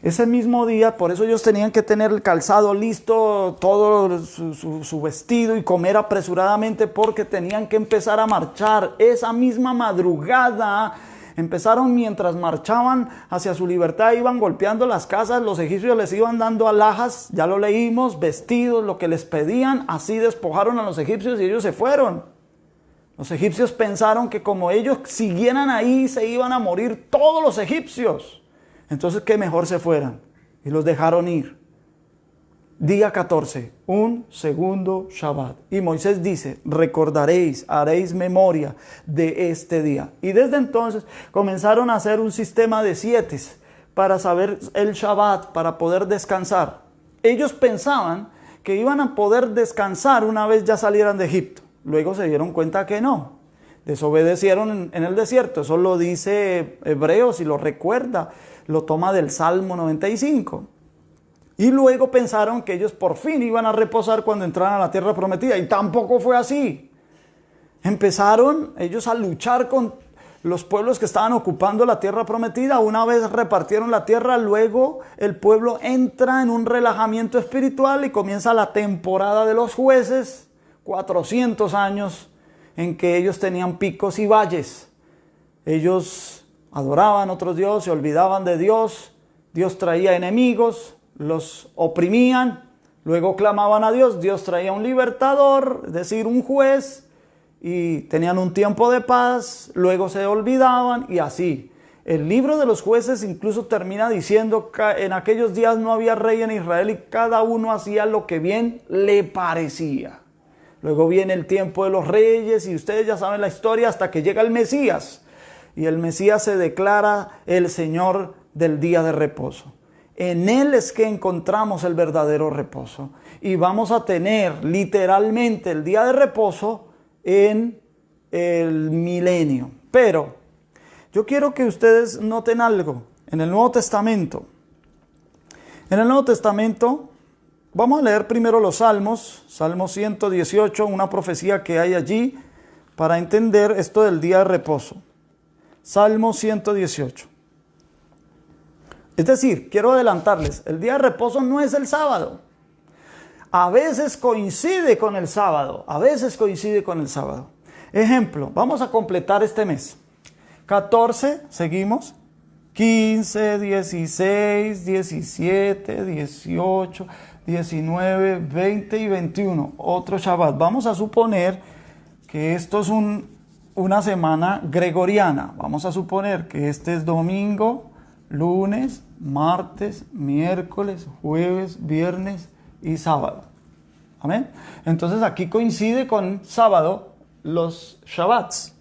Ese mismo día, por eso ellos tenían que tener el calzado listo, todo su vestido y comer apresuradamente porque tenían que empezar a marchar. Esa misma madrugada empezaron mientras marchaban hacia su libertad, iban golpeando las casas, los egipcios les iban dando alhajas, ya lo leímos, vestidos, lo que les pedían, así despojaron a los egipcios y ellos se fueron. Los egipcios pensaron que como ellos siguieran ahí se iban a morir todos los egipcios. Entonces que mejor se fueran y los dejaron ir. Día 14, un segundo Shabbat. Y Moisés dice, recordaréis, haréis memoria de este día. Y desde entonces comenzaron a hacer un sistema de 7 para saber el Shabbat, para poder descansar. Ellos pensaban que iban a poder descansar una vez ya salieran de Egipto. Luego se dieron cuenta que no. Desobedecieron en el desierto. Eso lo dice Hebreos y lo recuerda. Lo toma del Salmo 95. Y luego pensaron que ellos por fin iban a reposar cuando entraran a la tierra prometida. Y tampoco fue así. Empezaron ellos a luchar con los pueblos que estaban ocupando la tierra prometida. Una vez repartieron la tierra, luego el pueblo entra en un relajamiento espiritual y comienza la temporada de los jueces. 400 años en que ellos tenían picos y valles. Ellos adoraban a otros dioses, se olvidaban de Dios. Dios traía enemigos, los oprimían. Luego clamaban a Dios. Dios traía un libertador, es decir, un juez. Y tenían un tiempo de paz. Luego se olvidaban y así. El libro de los jueces incluso termina diciendo que en aquellos días no había rey en Israel y cada uno hacía lo que bien le parecía. Luego viene el tiempo de los reyes y ustedes ya saben la historia hasta que llega el Mesías. Y el Mesías se declara el Señor del día de reposo. En Él es que encontramos el verdadero reposo. Y vamos a tener literalmente el día de reposo en el milenio. Pero yo quiero que ustedes noten algo en el Nuevo Testamento. En el Nuevo Testamento vamos a leer primero los Salmos. Salmo 118, una profecía que hay allí para entender esto del día de reposo. Salmo 118. Es decir, quiero adelantarles, el día de reposo no es el sábado. A veces coincide con el sábado. Ejemplo, vamos a completar este mes. 14, seguimos. 15, 16, 17, 18, 19, 20 y 21. Otro Shabbat. Vamos a suponer que esto es una semana gregoriana. Vamos a suponer que este es domingo, lunes, martes, miércoles, jueves, viernes y sábado. Amén. Entonces aquí coincide con sábado los Shabbats.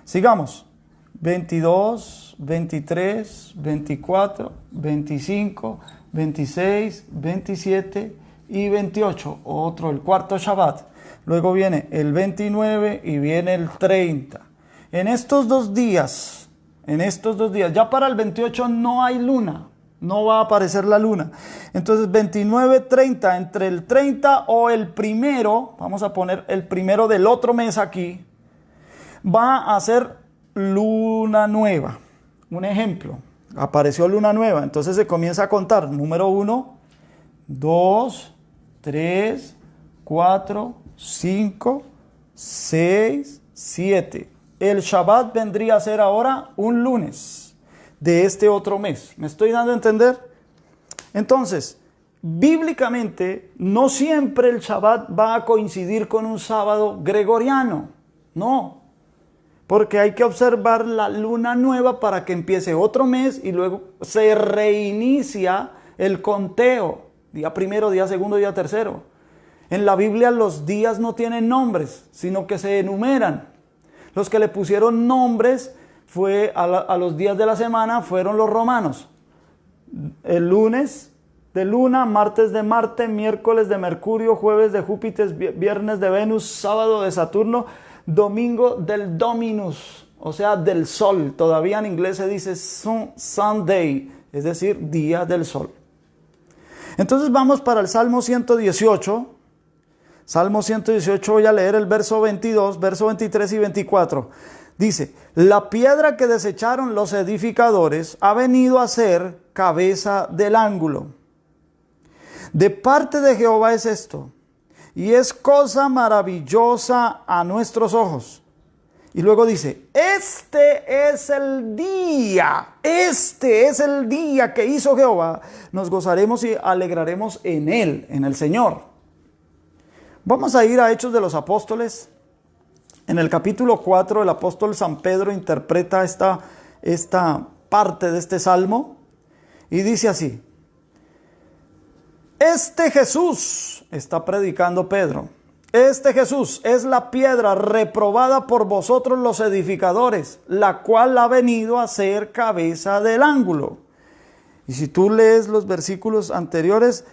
Sigamos. 22, 23, 24, 25, 26, 27 y 28. Otro, el cuarto Shabbat. Luego viene el 29 y viene el 30. En estos dos días, ya para el 28 no hay luna. No va a aparecer la luna. Entonces 29, 30, entre el 30 o el primero, vamos a poner el primero del otro mes aquí, va a ser luna nueva. Un ejemplo, apareció luna nueva, entonces se comienza a contar. Número 1, 2, 3, 4, 5, 6, 7. El Shabbat vendría a ser ahora un lunes de este otro mes. ¿Me estoy dando a entender? Entonces, bíblicamente, no siempre el Shabbat va a coincidir con un sábado gregoriano. No. Porque hay que observar la luna nueva para que empiece otro mes y luego se reinicia el conteo. Día primero, día segundo, día tercero. En la Biblia los días no tienen nombres, sino que se enumeran. Los que le pusieron nombres fue a los días de la semana fueron los romanos. El lunes de Luna, martes de Marte, miércoles de Mercurio, jueves de Júpiter, viernes de Venus, sábado de Saturno, domingo del Dominus, o sea, del sol. Todavía en inglés se dice Sunday, es decir, día del sol. Entonces vamos para el Salmo 118. Salmo 118, voy a leer el verso 22, verso 23 y 24. Dice, la piedra que desecharon los edificadores ha venido a ser cabeza del ángulo. De parte de Jehová es esto, y es cosa maravillosa a nuestros ojos. Y luego dice, este es el día que hizo Jehová. Nos gozaremos y alegraremos en él, en el Señor. Vamos a ir a Hechos de los Apóstoles. En el capítulo 4, el apóstol San Pedro interpreta esta parte de este salmo y dice así. Este Jesús, está predicando Pedro, este Jesús es la piedra reprobada por vosotros los edificadores, la cual ha venido a ser cabeza del ángulo. Y si tú lees los versículos anteriores,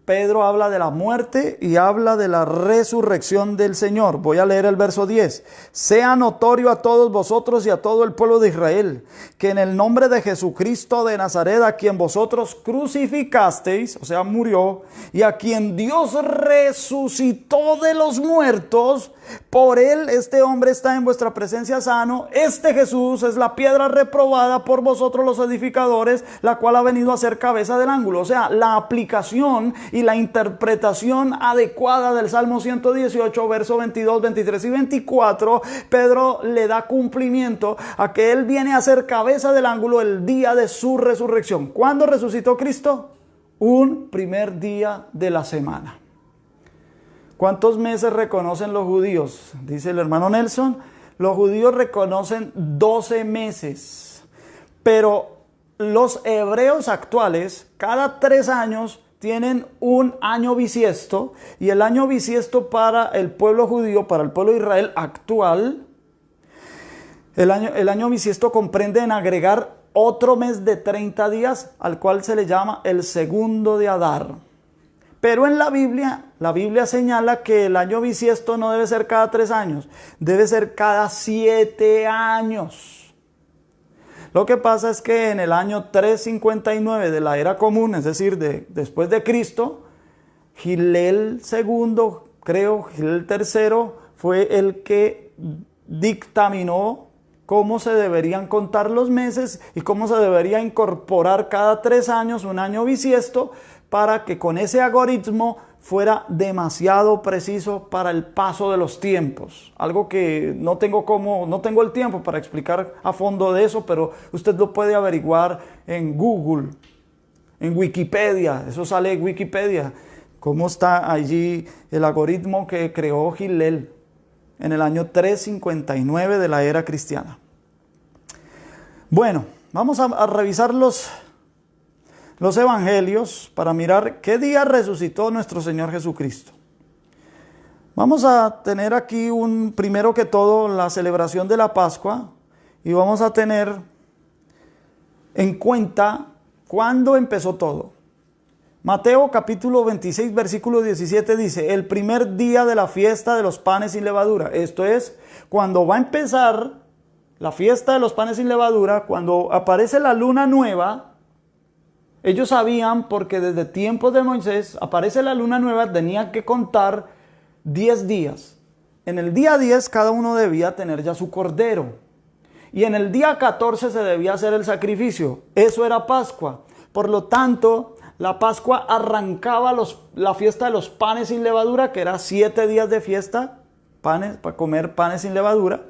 Pedro habla de la muerte y habla de la resurrección del Señor. Voy a leer el verso 10. Sea notorio a todos vosotros y a todo el pueblo de Israel, que en el nombre de Jesucristo de Nazaret, a quien vosotros crucificasteis, o sea, murió, y a quien Dios resucitó de los muertos, por él este hombre está en vuestra presencia sano. Este Jesús es la piedra reprobada por vosotros los edificadores, la cual ha venido a ser cabeza del ángulo. O sea, la aplicación y la interpretación adecuada del Salmo 118, versos 22, 23 y 24, Pedro le da cumplimiento a que él viene a ser cabeza del ángulo el día de su resurrección. ¿Cuándo resucitó Cristo? Un primer día de la semana. ¿Cuántos meses reconocen los judíos? Dice el hermano Nelson, los judíos reconocen 12 meses, pero los hebreos actuales, cada 3 años, tienen un año bisiesto, y el año bisiesto para el pueblo judío, para el pueblo de Israel actual, el año bisiesto comprende en agregar otro mes de 30 días, al cual se le llama el segundo de Adar. Pero en la Biblia señala que el año bisiesto no debe ser cada 3 años, debe ser cada 7 años. Lo que pasa es que en el año 359 de la era común, es decir, después de Cristo, Gilel II, Gilel III, fue el que dictaminó cómo se deberían contar los meses y cómo se debería incorporar cada 3 años un año bisiesto, para que con ese algoritmo fuera demasiado preciso para el paso de los tiempos. Algo que no tengo el tiempo para explicar a fondo de eso, pero usted lo puede averiguar en Google, en Wikipedia. Eso sale en Wikipedia. Cómo está allí el algoritmo que creó Gilel en el año 359 de la era cristiana. Bueno, vamos a revisar los evangelios para mirar qué día resucitó nuestro Señor Jesucristo. Vamos a tener aquí primero que todo la celebración de la Pascua, y vamos a tener en cuenta cuándo empezó todo. Mateo capítulo 26 versículo 17 dice, el primer día de la fiesta de los panes sin levadura. Esto es, cuando va a empezar la fiesta de los panes sin levadura, cuando aparece la luna nueva. Ellos sabían, porque desde tiempos de Moisés aparece la luna nueva, tenían que contar 10 días. En el día 10 cada uno debía tener ya su cordero. Y en el día 14 se debía hacer el sacrificio. Eso era Pascua. Por lo tanto, la Pascua arrancaba la fiesta de los panes sin levadura, que era 7 días de fiesta, para comer panes sin levadura.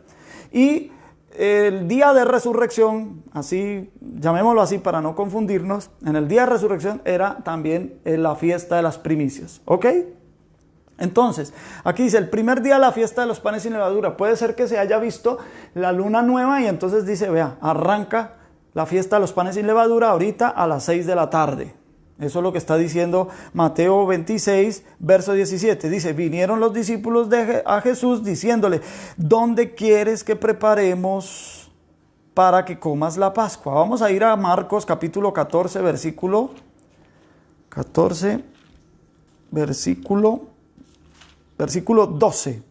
Y el día de resurrección, así llamémoslo así para no confundirnos, en el día de resurrección era también la fiesta de las primicias. ¿Ok? Entonces, aquí dice, el primer día de la fiesta de los panes sin levadura. Puede ser que se haya visto la luna nueva y entonces dice, vea, arranca la fiesta de los panes sin levadura ahorita a las 6 de la tarde. Eso es lo que está diciendo Mateo 26, verso 17. Dice, vinieron los discípulos a Jesús diciéndole, ¿dónde quieres que preparemos para que comas la Pascua? Vamos a ir a Marcos capítulo 14, versículo 12.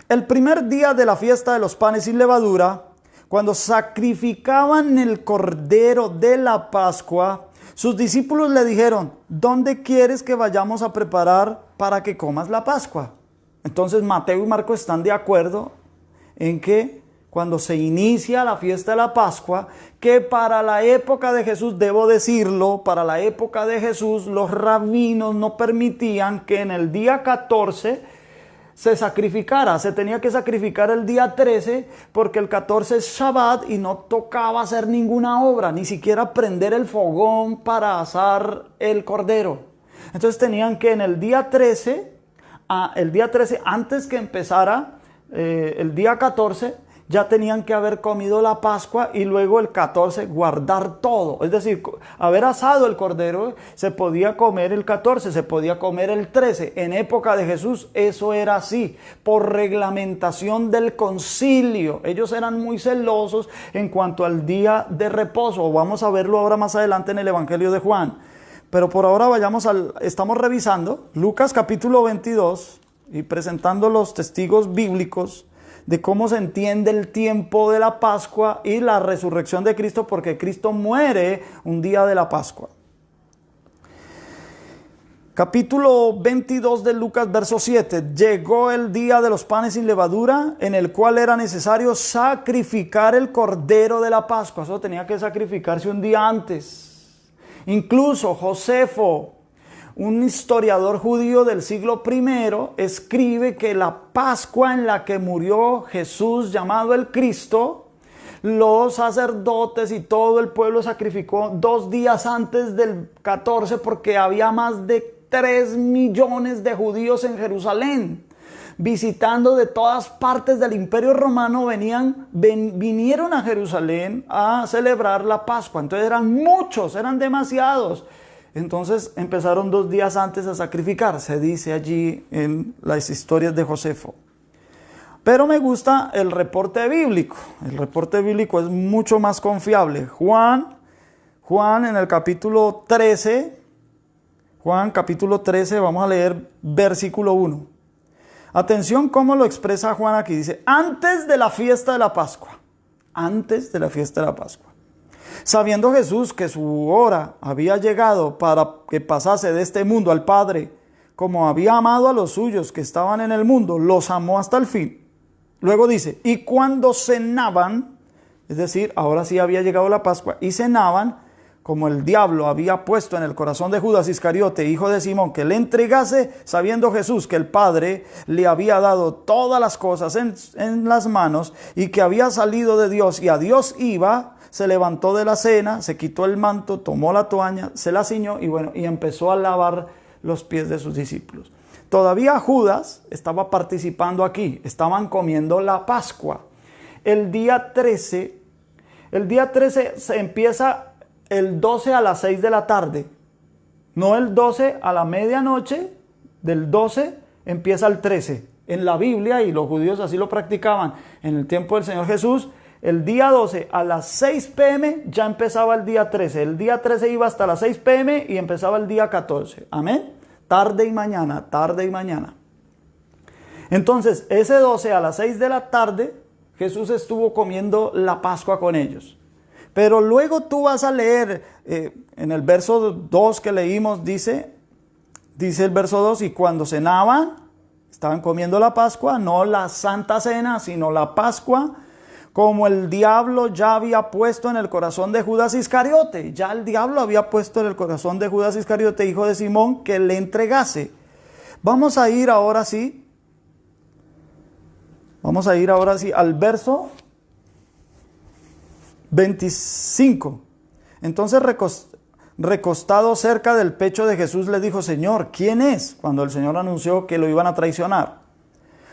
El primer día de la fiesta de los panes sin levadura, cuando sacrificaban el cordero de la Pascua, sus discípulos le dijeron, ¿dónde quieres que vayamos a preparar para que comas la Pascua? Entonces Mateo y Marcos están de acuerdo en que cuando se inicia la fiesta de la Pascua, que para la época de Jesús, debo decirlo, para la época de Jesús, los rabinos no permitían que en el día 14 se sacrificara. Se tenía que sacrificar el día 13 porque el 14 es Shabbat y no tocaba hacer ninguna obra, ni siquiera prender el fogón para asar el cordero. Entonces tenían que en el día 13, antes que empezara el día 14, ya tenían que haber comido la Pascua y luego el 14 guardar todo. Es decir, haber asado el cordero, se podía comer el 14, se podía comer el 13. En época de Jesús eso era así, por reglamentación del concilio. Ellos eran muy celosos en cuanto al día de reposo. Vamos a verlo ahora más adelante en el Evangelio de Juan. Pero por ahora estamos revisando Lucas capítulo 22 y presentando los testigos bíblicos de cómo se entiende el tiempo de la Pascua y la resurrección de Cristo, porque Cristo muere un día de la Pascua. Capítulo 22 de Lucas, verso 7. Llegó el día de los panes sin levadura, en el cual era necesario sacrificar el cordero de la Pascua. Eso tenía que sacrificarse un día antes. Incluso Josefo, un historiador judío del siglo I, escribe que la Pascua en la que murió Jesús, llamado el Cristo, los sacerdotes y todo el pueblo sacrificó 2 días antes del 14 porque había más de 3 millones de judíos en Jerusalén. Visitando de todas partes del Imperio Romano, vinieron a Jerusalén a celebrar la Pascua. Entonces eran muchos, eran demasiados. Entonces empezaron 2 días antes a sacrificar, se dice allí en las historias de Josefo. Pero me gusta el reporte bíblico. El reporte bíblico es mucho más confiable. Juan en el capítulo 13, vamos a leer versículo 1. Atención cómo lo expresa Juan aquí. Dice, antes de la fiesta de la Pascua. Antes de la fiesta de la Pascua. Sabiendo Jesús que su hora había llegado para que pasase de este mundo al Padre, como había amado a los suyos que estaban en el mundo, los amó hasta el fin. Luego dice, y cuando cenaban, es decir, ahora sí había llegado la Pascua, y cenaban, como el diablo había puesto en el corazón de Judas Iscariote, hijo de Simón, que le entregase, sabiendo Jesús que el Padre le había dado todas las cosas en las manos, y que había salido de Dios y a Dios iba, se levantó de la cena, se quitó el manto, tomó la toalla, se la ciñó y empezó a lavar los pies de sus discípulos. Todavía Judas estaba participando aquí, estaban comiendo la Pascua. El día 13 se empieza el 12 a las 6 de la tarde, no el 12 a la medianoche, del 12 empieza el 13. En la Biblia, y los judíos así lo practicaban en el tiempo del Señor Jesús, el día 12 a las 6 p.m. ya empezaba el día 13. El día 13 iba hasta las 6 p.m. y empezaba el día 14. Amén. Tarde y mañana, tarde y mañana. Entonces, ese 12 a las 6 de la tarde, Jesús estuvo comiendo la Pascua con ellos. Pero luego tú vas a leer, en el verso 2 que leímos, dice el verso 2, y cuando cenaban, estaban comiendo la Pascua, no la Santa Cena, sino la Pascua, como el diablo ya había puesto en el corazón de Judas Iscariote. Ya el diablo había puesto en el corazón de Judas Iscariote, hijo de Simón, que le entregase. Vamos a ir ahora sí al verso 25. Entonces recostado cerca del pecho de Jesús le dijo, Señor, ¿quién es? Cuando el Señor anunció que lo iban a traicionar.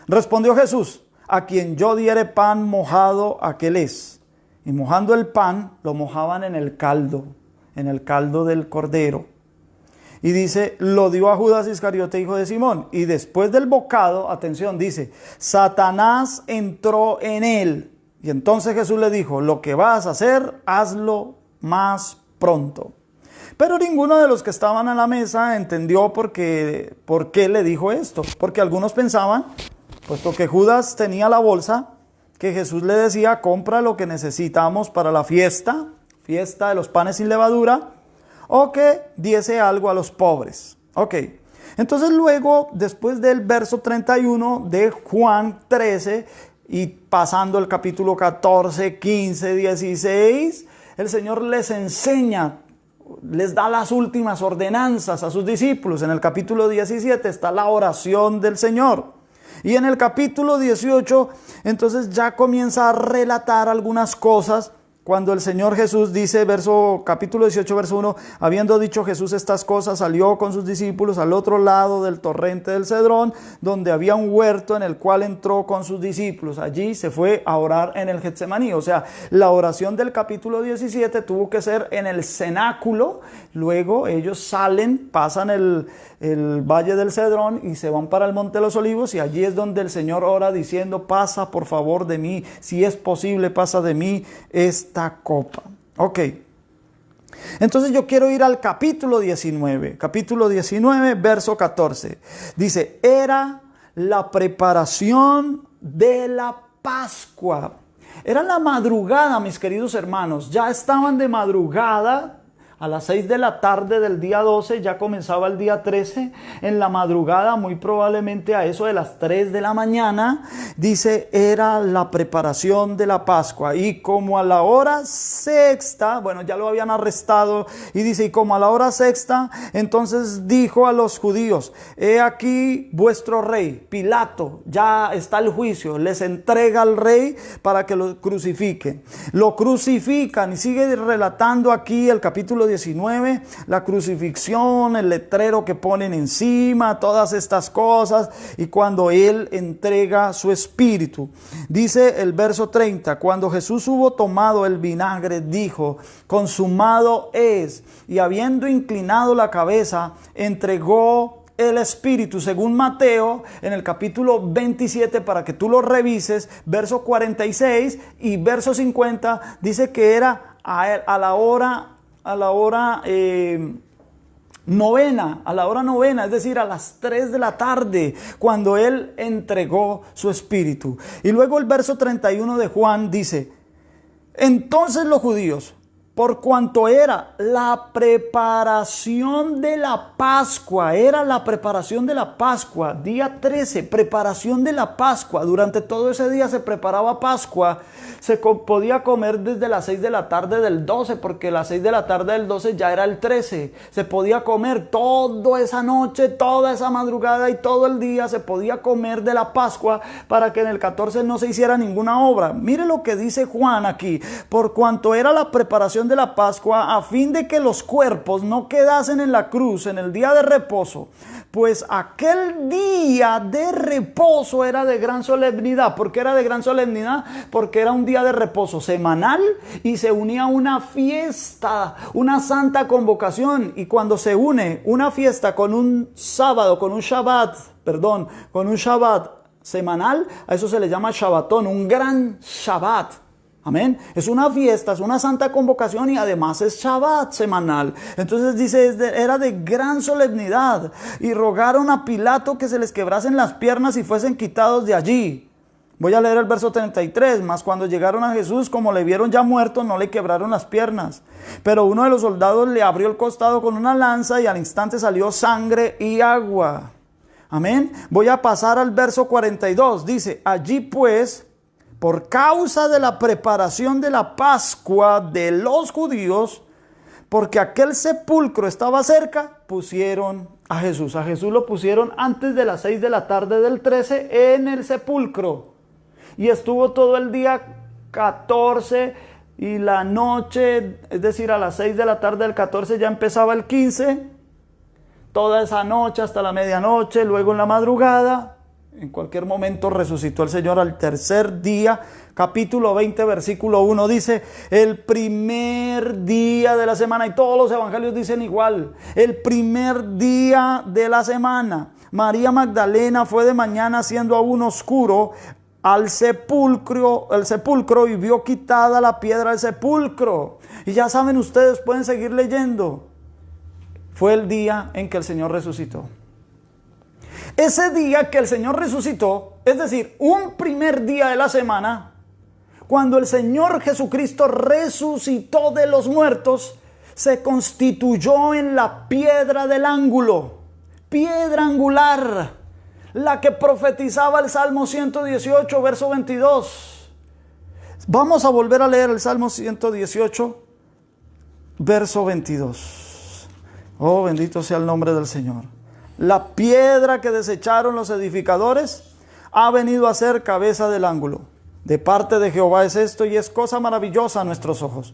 Respondió Jesús, a quien yo diere pan mojado, aquel es. Y mojando el pan, lo mojaban en el caldo del cordero. Y dice, lo dio a Judas Iscariote, hijo de Simón. Y después del bocado, atención, dice, Satanás entró en él. Y entonces Jesús le dijo, lo que vas a hacer, hazlo más pronto. Pero ninguno de los que estaban a la mesa entendió por qué le dijo esto. Porque algunos pensaban, puesto que Judas tenía la bolsa, que Jesús le decía, compra lo que necesitamos para la fiesta de los panes sin levadura, o que diese algo a los pobres. Ok, entonces luego, después del verso 31 de Juan 13, y pasando el capítulo 14, 15, 16, el Señor les enseña, les da las últimas ordenanzas a sus discípulos. En el capítulo 17 está la oración del Señor. Y en el capítulo 18, entonces ya comienza a relatar algunas cosas. Cuando el Señor Jesús dice, capítulo 18, verso 1, habiendo dicho Jesús estas cosas, salió con sus discípulos al otro lado del torrente del Cedrón, donde había un huerto en el cual entró con sus discípulos. Allí se fue a orar en el Getsemaní. O sea, la oración del capítulo 17 tuvo que ser en el cenáculo. Luego ellos salen, pasan el valle del Cedrón y se van para el monte de los Olivos, y allí es donde el Señor ora diciendo, pasa por favor de mí, si es posible pasa de mí esta copa. Ok, entonces yo quiero ir al capítulo 19, verso 14. Dice, era la preparación de la Pascua. Era la madrugada, mis queridos hermanos, ya estaban de madrugada. A las 6 de la tarde del día 12, ya comenzaba el día 13, en la madrugada, muy probablemente a eso de las 3 de la mañana, dice, era la preparación de la Pascua. Y como a la hora sexta, bueno, ya lo habían arrestado, y dice, y como a la hora sexta, entonces dijo a los judíos, he aquí vuestro rey, Pilato, ya está el juicio, les entrega al rey para que lo crucifiquen. Lo crucifican, y sigue relatando aquí el capítulo 19, la crucifixión, el letrero que ponen encima, todas estas cosas, y cuando él entrega su espíritu. Dice el verso 30, cuando Jesús hubo tomado el vinagre, dijo, consumado es, y habiendo inclinado la cabeza, entregó el espíritu, según Mateo, en el capítulo 27, para que tú lo revises, verso 46 y verso 50, dice que era a la hora novena, es decir, a las 3 de la tarde, cuando él entregó su espíritu. Y luego el verso 31 de Juan dice, entonces los judíos, por cuanto era la preparación de la Pascua, día 13, preparación de la Pascua, durante todo ese día se preparaba Pascua, se podía comer desde las 6 de la tarde del 12, porque las 6 de la tarde del 12 ya era el 13, se podía comer toda esa noche, toda esa madrugada y todo el día se podía comer de la Pascua, para que en el 14 no se hiciera ninguna obra. Mire lo que dice Juan aquí, por cuanto era la preparación de la Pascua, a fin de que los cuerpos no quedasen en la cruz en el día de reposo, pues aquel día de reposo era de gran solemnidad. ¿Por qué era de gran solemnidad? Porque era un día de reposo semanal y se unía una fiesta, una santa convocación. Y cuando se une una fiesta con un sábado, con un Shabbat semanal, a eso se le llama Shabbatón, un gran Shabbat. Amén. Es una fiesta, es una santa convocación y además es Shabbat semanal. Entonces dice, era de gran solemnidad. Y rogaron a Pilato que se les quebrasen las piernas y fuesen quitados de allí. Voy a leer el verso 33. Mas cuando llegaron a Jesús, como le vieron ya muerto, no le quebraron las piernas. Pero uno de los soldados le abrió el costado con una lanza y al instante salió sangre y agua. Amén. Voy a pasar al verso 42. Dice, allí pues, por causa de la preparación de la Pascua de los judíos, porque aquel sepulcro estaba cerca, pusieron a Jesús. A Jesús lo pusieron antes de las 6 de la tarde del 13 en el sepulcro. Y estuvo todo el día 14 y la noche, es decir, a las 6 de la tarde del 14 ya empezaba el 15. Toda esa noche hasta la medianoche, luego en la madrugada. En cualquier momento resucitó el Señor al tercer día. Capítulo 20, versículo 1 dice, el primer día de la semana, y todos los evangelios dicen igual, el primer día de la semana, María Magdalena fue de mañana siendo aún oscuro al sepulcro y vio quitada la piedra del sepulcro. Y ya saben ustedes, pueden seguir leyendo. Fue el día en que el Señor resucitó. Ese día que el Señor resucitó, es decir, un primer día de la semana, cuando el Señor Jesucristo resucitó de los muertos, se constituyó en la piedra del ángulo, piedra angular, la que profetizaba el Salmo 118, verso 22. Vamos a volver a leer el Salmo 118, verso 22. Oh, bendito sea el nombre del Señor. La piedra que desecharon los edificadores ha venido a ser cabeza del ángulo. De parte de Jehová es esto, y es cosa maravillosa a nuestros ojos.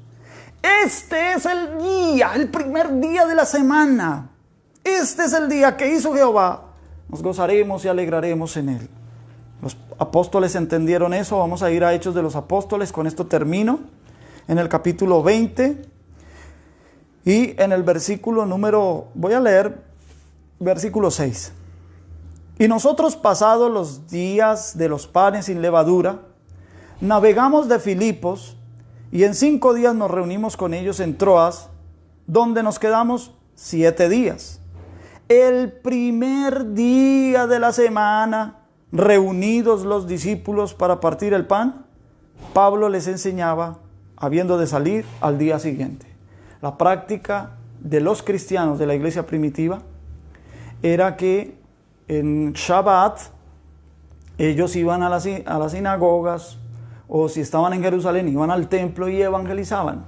Este es el día, el primer día de la semana. Este es el día que hizo Jehová. Nos gozaremos y alegraremos en él. Los apóstoles entendieron eso. Vamos a ir a Hechos de los Apóstoles. Con esto termino. En el capítulo 20 y en el versículo voy a leer versículo 6. Y nosotros, pasados los días de los panes sin levadura, navegamos de Filipos, y en 5 días nos reunimos con ellos en Troas, donde nos quedamos 7 días. El primer día de la semana, reunidos los discípulos para partir el pan, Pablo les enseñaba, habiendo de salir al día siguiente. La práctica de los cristianos de la iglesia primitiva era que en Shabbat ellos iban a las sinagogas, o si estaban en Jerusalén, iban al templo y evangelizaban.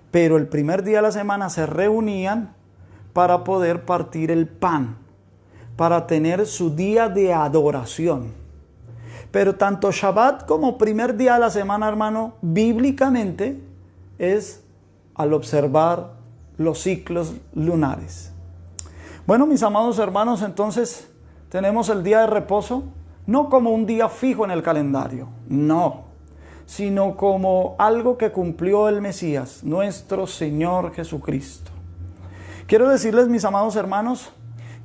Pero el primer día de la semana se reunían para poder partir el pan, para tener su día de adoración. Pero tanto Shabbat como primer día de la semana, hermano, bíblicamente es al observar los ciclos lunares. Bueno, mis amados hermanos, entonces tenemos el día de reposo, no como un día fijo en el calendario, no, sino como algo que cumplió el Mesías, nuestro Señor Jesucristo. Quiero decirles, mis amados hermanos,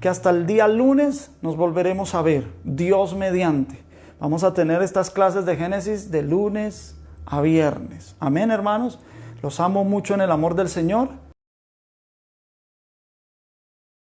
que hasta el día lunes nos volveremos a ver, Dios mediante. Vamos a tener estas clases de Génesis de lunes a viernes. Amén, hermanos. Los amo mucho en el amor del Señor.